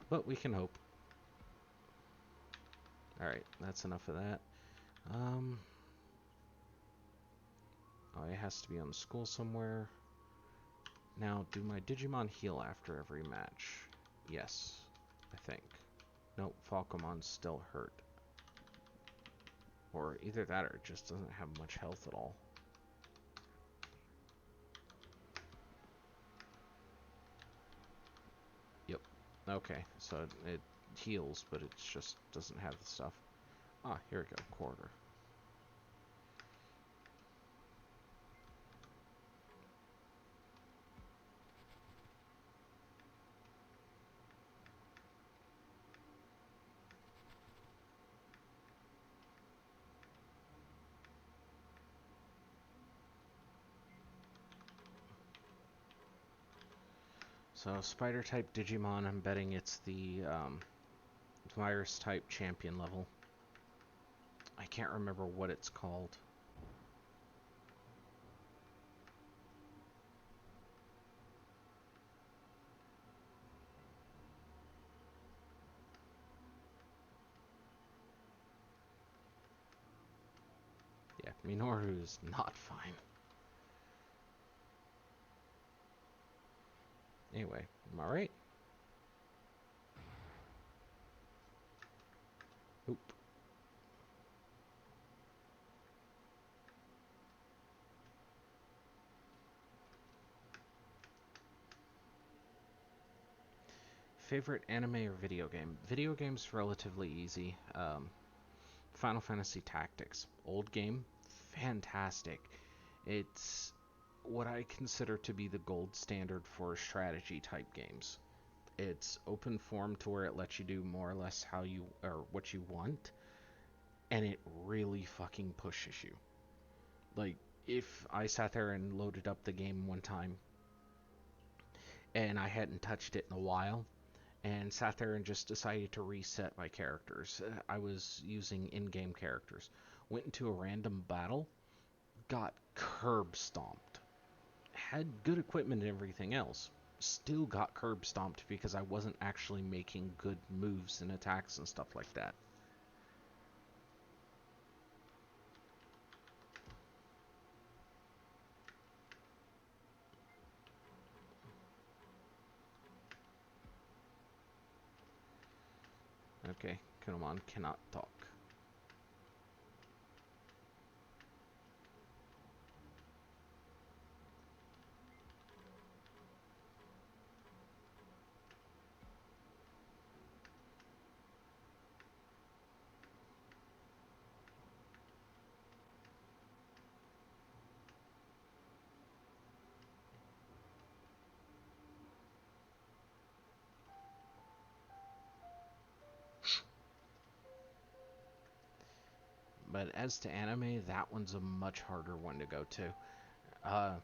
A: But we can hope. Alright, that's enough of that. Oh, it has to be on school somewhere. Now, do my Digimon heal after every match? Yes, I think. Nope, Falcomon's still hurt. Or either that or it just doesn't have much health at all. Okay, so it heals, but it just doesn't have the stuff. Ah, here we go, quarter. So, spider type Digimon, I'm betting it's the virus type champion level. I can't remember what it's called. Yeah, Minoru is not fine. Anyway, am I right? Oop. Favorite anime or video game? Video game's relatively easy. Final Fantasy Tactics. Old game, fantastic. It's what I consider to be the gold standard for strategy type games. It's open form to where it lets you do more or less how you or what you want, and it really fucking pushes you. Like, if I sat there and loaded up the game one time and I hadn't touched it in a while and sat there and just decided to reset my characters, I was using in-game characters, went into a random battle, got curb stomped, had good equipment and everything else, still got curb stomped because I wasn't actually making good moves and attacks and stuff like that. Okay, Kunomon cannot talk. But as to anime, that one's a much harder one to go to. Uh,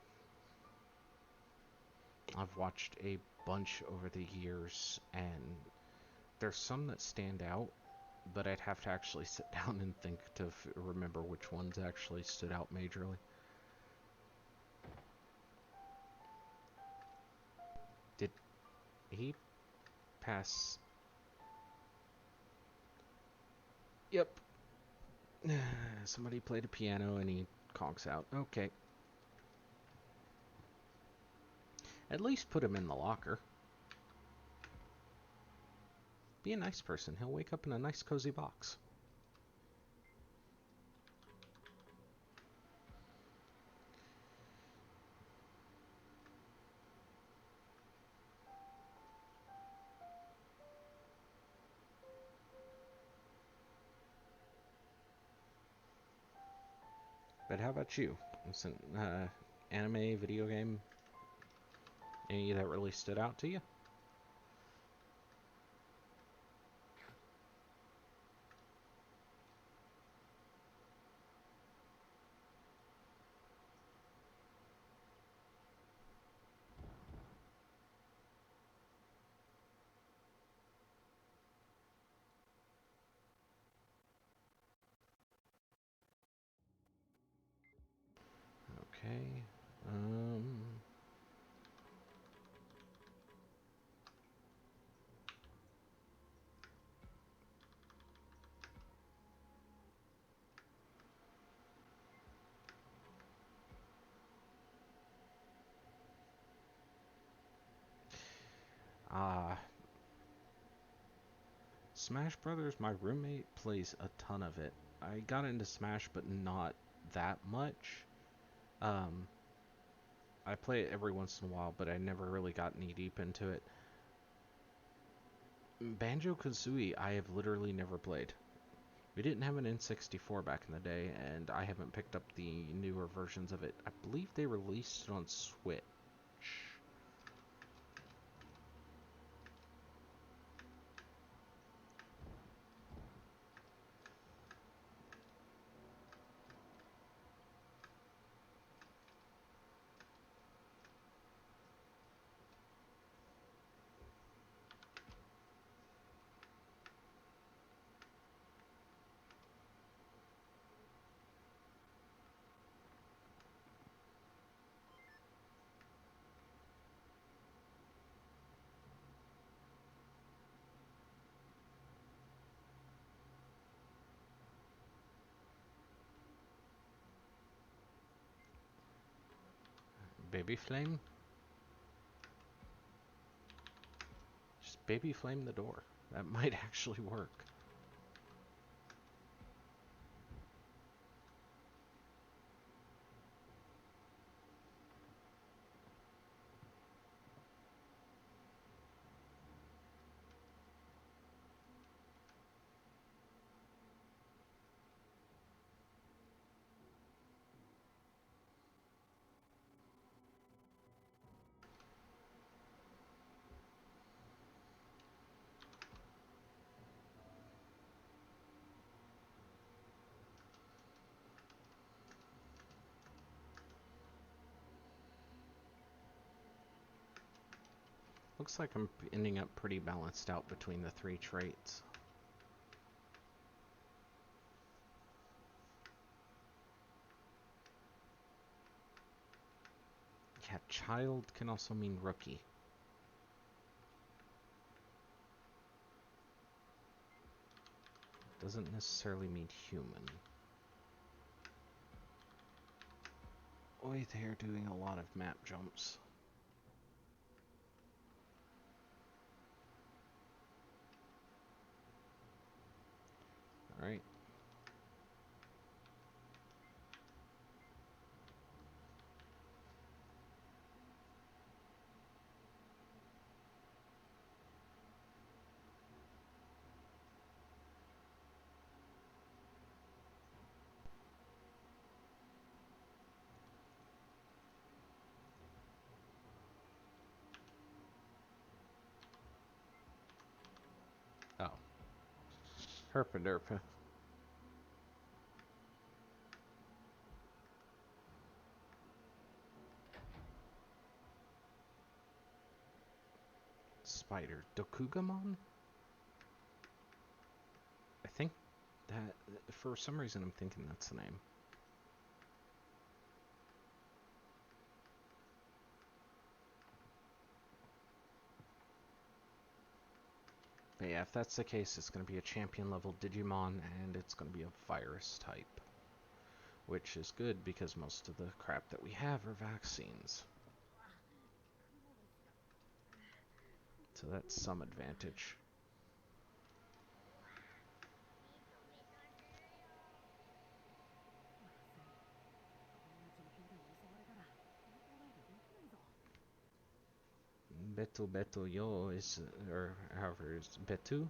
A: I've watched a bunch over the years, and there's some that stand out, but I'd have to actually sit down and think to remember which ones actually stood out majorly. Did he pass? Yep. Somebody played a piano and he conks out. Okay. At least put him in the locker. Be a nice person. He'll wake up in a nice cozy box. But how about you? Listen, anime, video game, any that really stood out to you? Okay. Um. Uh, Smash Brothers, my roommate plays a ton of it. I got into Smash, but not that much. Um, I play it every once in a while, but I never really got knee deep into it. Banjo-Kazooie, I have literally never played. We didn't have an N64 back in the day, and I haven't picked up the newer versions of it. I believe they released it on Switch. Baby Flame? Just Baby Flame the door. That might actually work. Looks like I'm ending up pretty balanced out between the three traits. Yeah, child can also mean rookie. Doesn't necessarily mean human. Boy, they're doing a lot of map jumps. Alright. Oh. Herpaderpa. Spider. Dokugamon? I think that, for some reason I'm thinking that's the name. But yeah, if that's the case, it's going to be a champion level Digimon, and it's going to be a virus type. Which is good, because most of the crap that we have are vaccines. So that's some advantage. Betu Betu Yo is, or however, is Betu?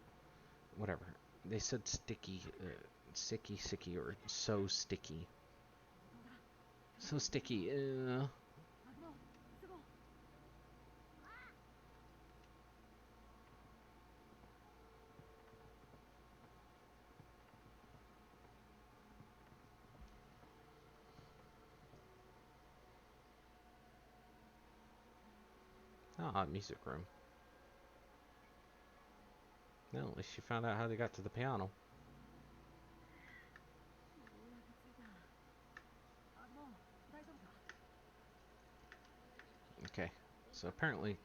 A: Whatever. They said sticky, sicky, sicky, or so sticky. So sticky, Ah, music room. Well, at least you found out how they got to the piano. Okay, so apparently...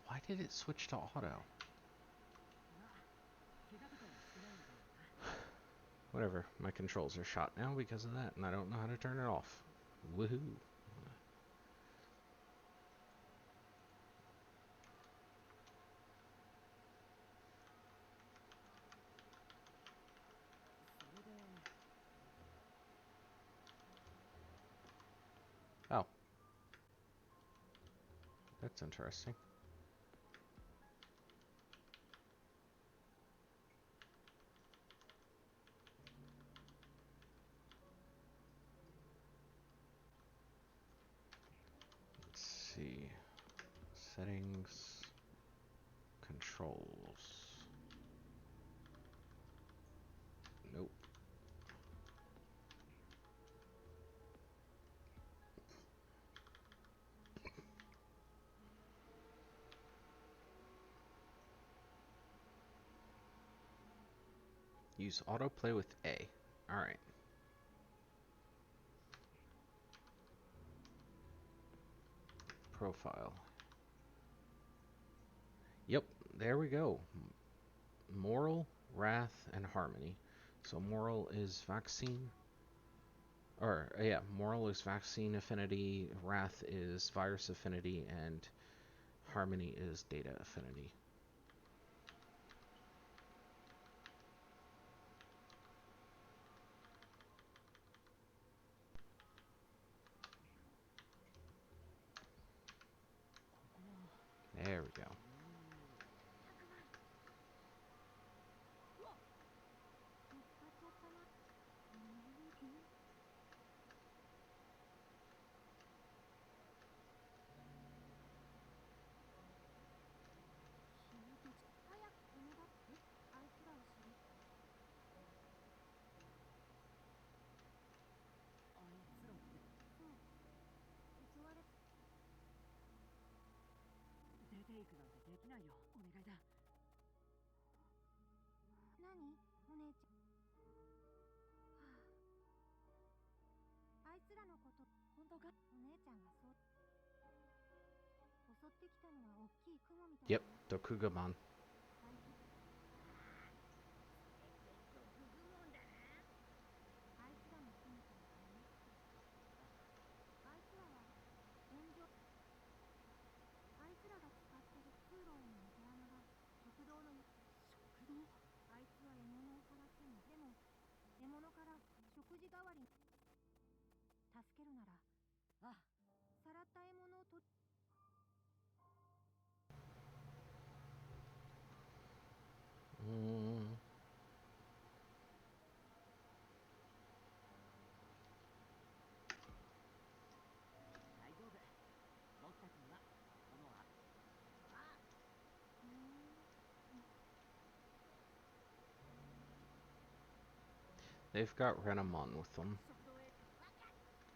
A: Why did it switch to auto? Whatever, my controls are shot now because of that, and I don't know how to turn it off. Woohoo! Oh. That's interesting. Settings, controls. Nope. Use autoplay with A. Alright. Profile. Yep, there we go. Moral, wrath, and harmony. So moral is vaccine. Or, yeah, moral is vaccine affinity, wrath is virus affinity, and harmony is data affinity. There we go. Yep, Dokugamon. They've got Renamon with them.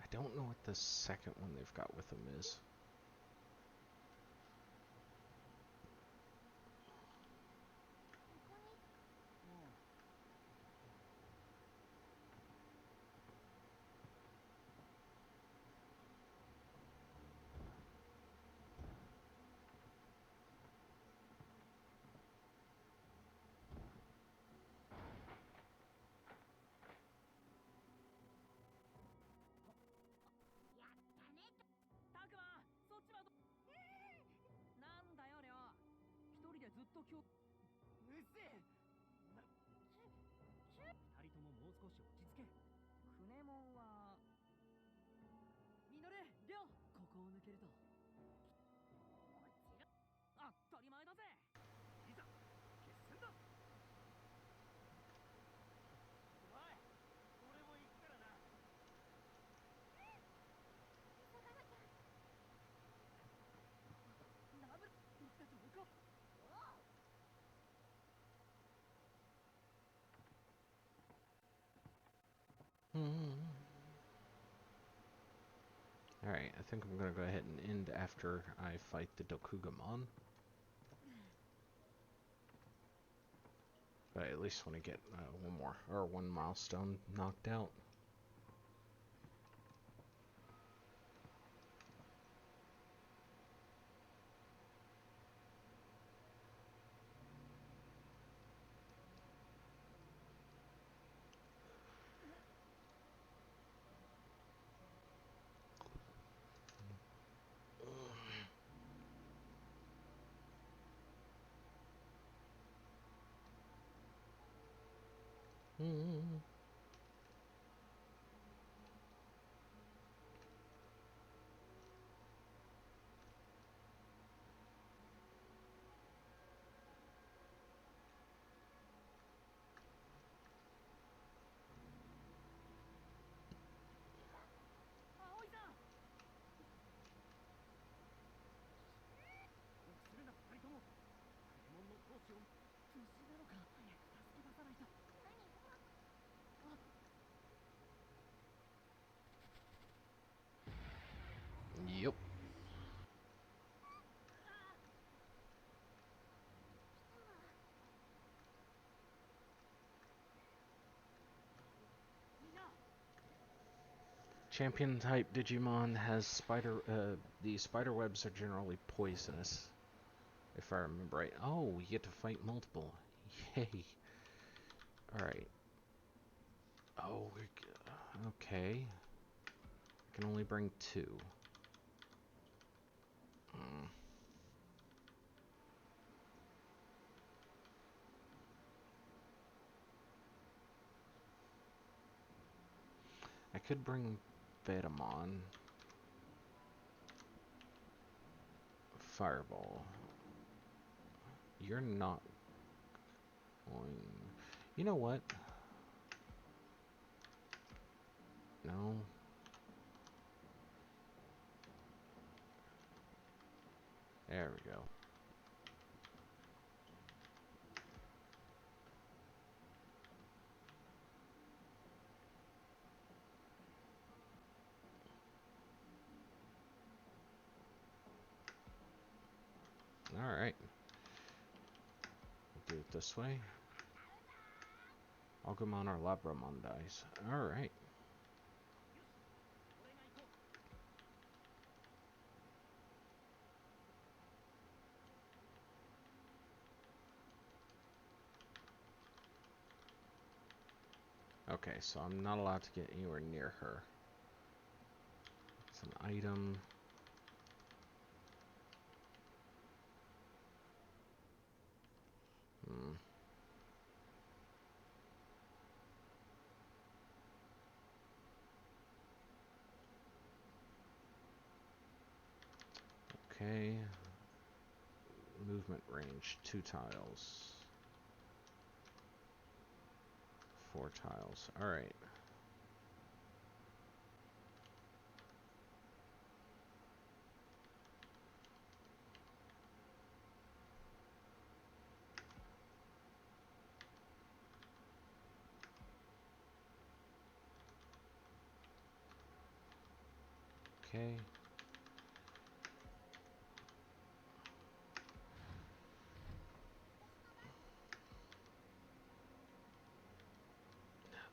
A: I don't know what the second one they've got with them is. Alright, I think I'm gonna go ahead and end after I fight the Dokugamon. But I at least want to get one milestone knocked out. Champion type Digimon has the spider webs are generally poisonous, if I remember right. Oh, we get to fight multiple. Yay. Alright. Oh, okay. I can only bring 2. Mm. I could bring Betamon. Fireball. You're not going... You know what? No. There we go. Alright. We'll do it this way. Agumon or Labramon dies. Alright. Okay, so I'm not allowed to get anywhere near her. It's an item. Hmm. Okay. Movement range, 2 tiles. 4 tiles. Alright. Okay.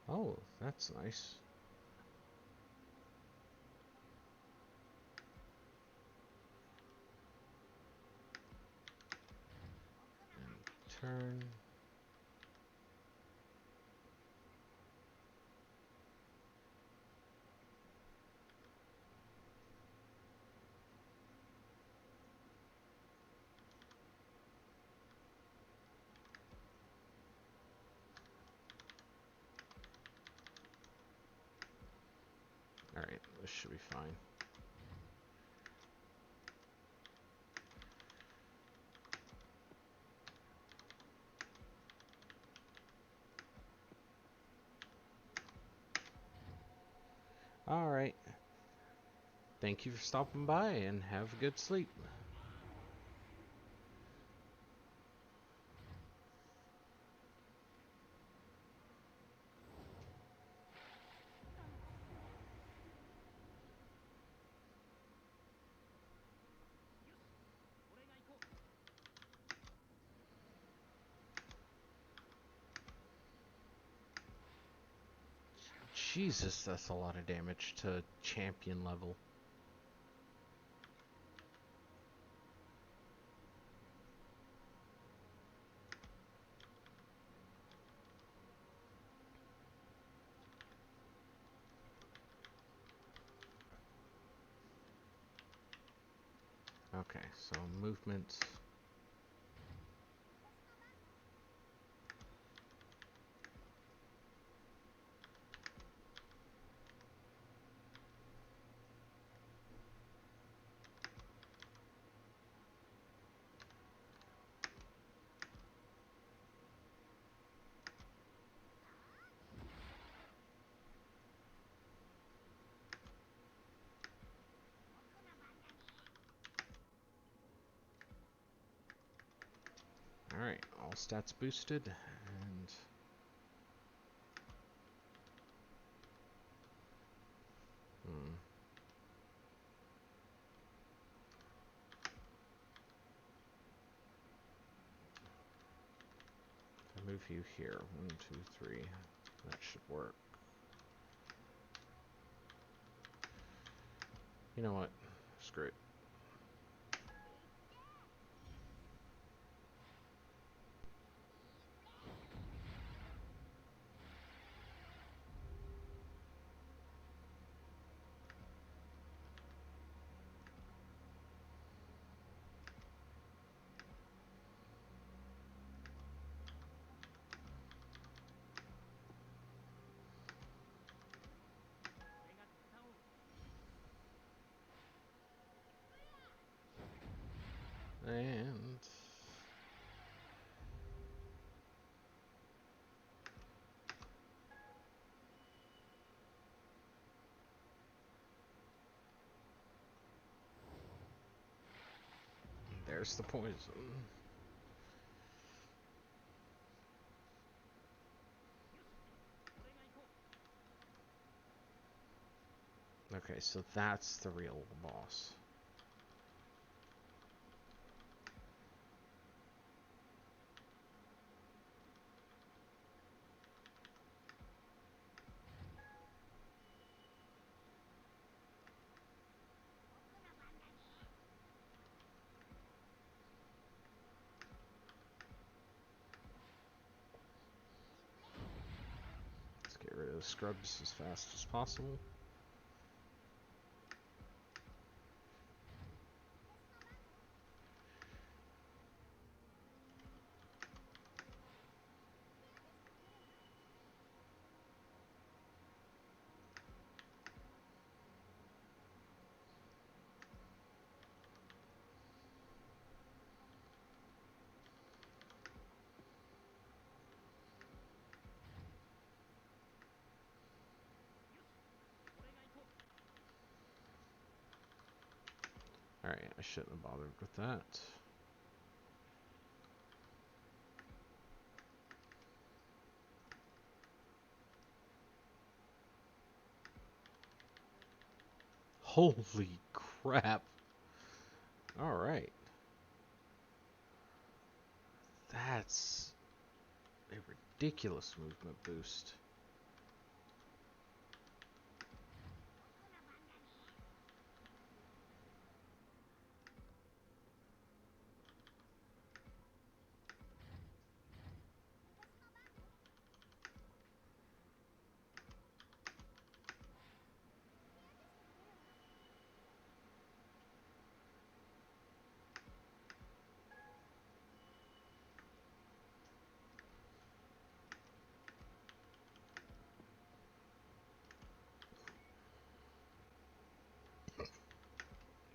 A: Oh, that's nice. And turn. Alright, this should be fine. Alright. Thank you for stopping by and have a good sleep. Jesus, that's a lot of damage to champion level. Okay, so movement. Alright, all stats boosted, and... I move you here. 1, 2, 3. That should work. You know what? Screw it. And there's the poison. Okay, so that's the real boss. Let's get rid of the scrubs as fast as possible. Alright, I shouldn't have bothered with that. Holy crap. Alright. That's a ridiculous movement boost.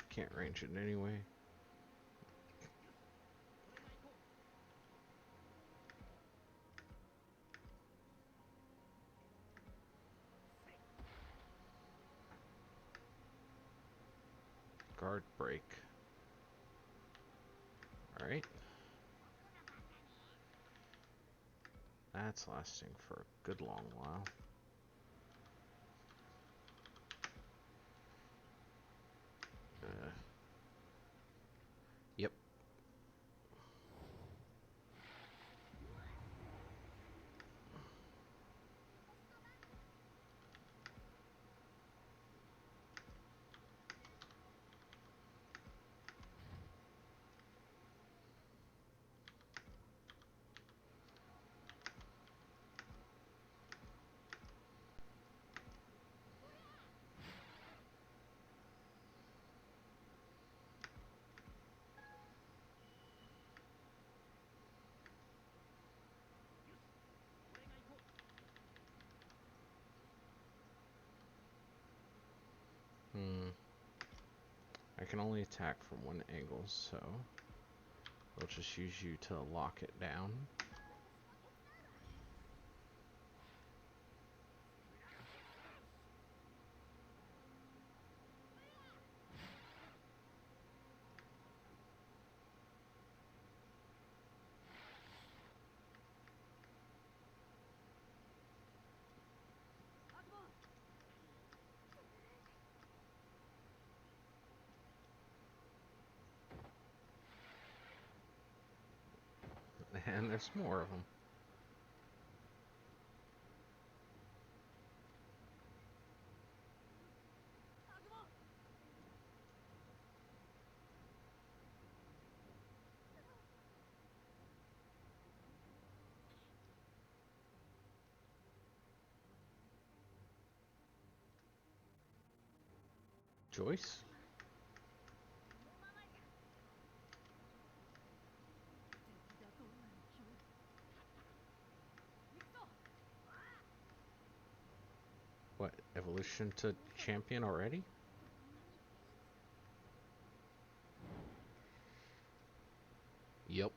A: Can't range it anyway. Guard break. Alright. That's lasting for a good long while. Yep. I can only attack from one angle, so we'll just use you to lock it down. And there's more of them. Joyce? What, evolution to champion already? Yep.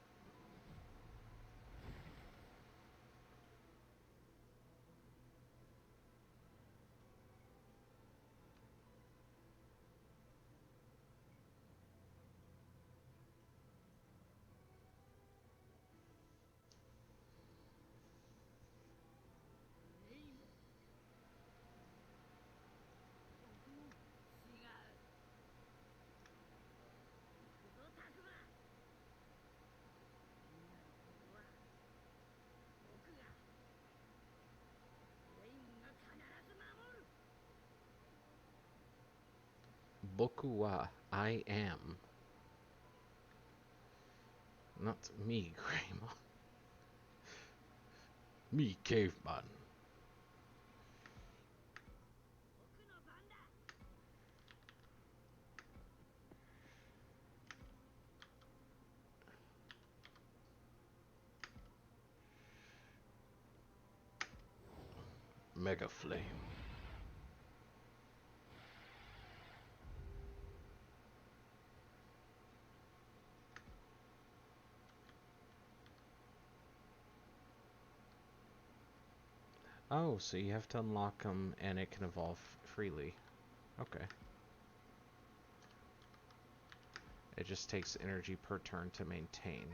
A: Boku wa I am. Not me, Grandma. Me, caveman. Mega Flame. Oh, so you have to unlock them and it can evolve freely. Okay. It just takes energy per turn to maintain.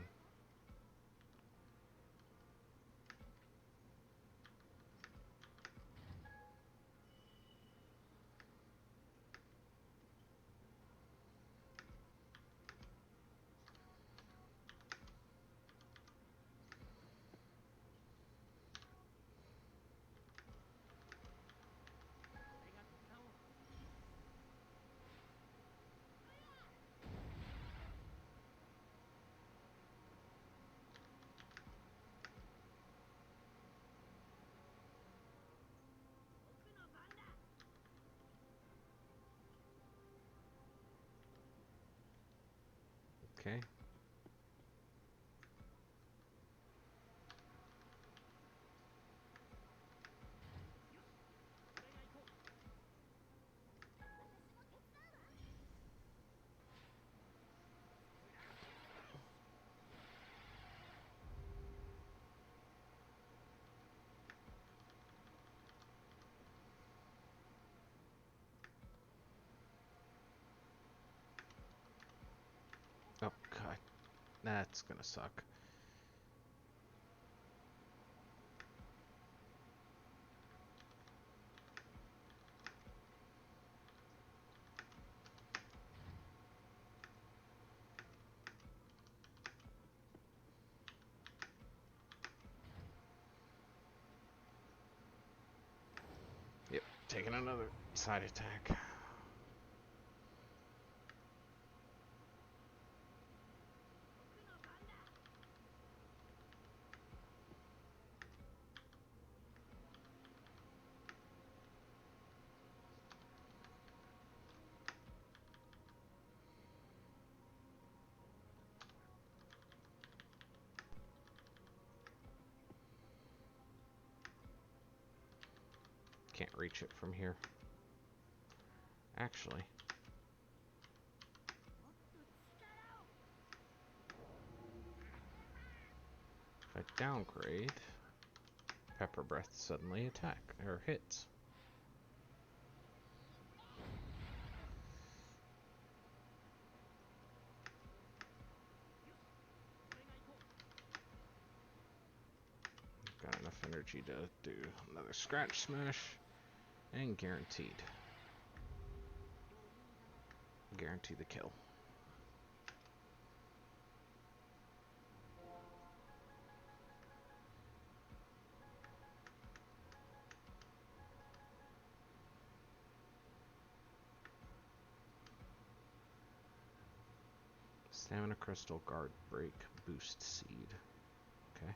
A: Okay. Oh, God. That's gonna suck. Yep, taking another side attack. Can't reach it from here. Actually. If I downgrade, Pepper Breath suddenly attack, or hits. Got enough energy to do another Scratch Smash, and guaranteed. Guarantee the kill. Stamina Crystal, Guard Break, Boost Seed. Okay.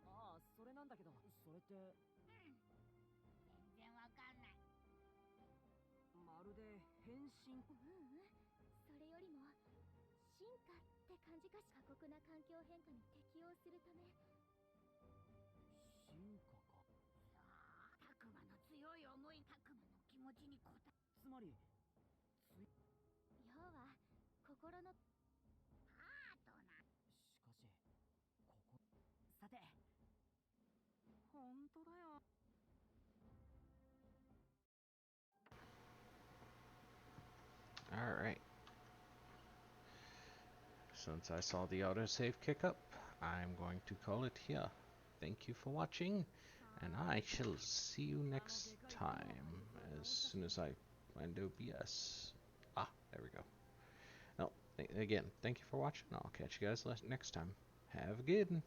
B: ああ、それなんだけど、それって
C: 全然わかんない。
B: まるで変身。
D: それよりも進化って感じかし。過酷な環境変化に適応するため。
B: 進化か。
C: さあ、たくまの強い思い、たくまの気持ちに応え。
B: つまり
D: 要は心の
C: パートナー。
B: しかしここ、さて、本当だよ。
A: Alright. Since I saw the autosave kick up, I'm going to call it here. Thank you for watching, and I shall see you next time as soon as I find OBS. Ah, there we go. Well, again, thank you for watching. I'll catch you guys next time. Have a good one.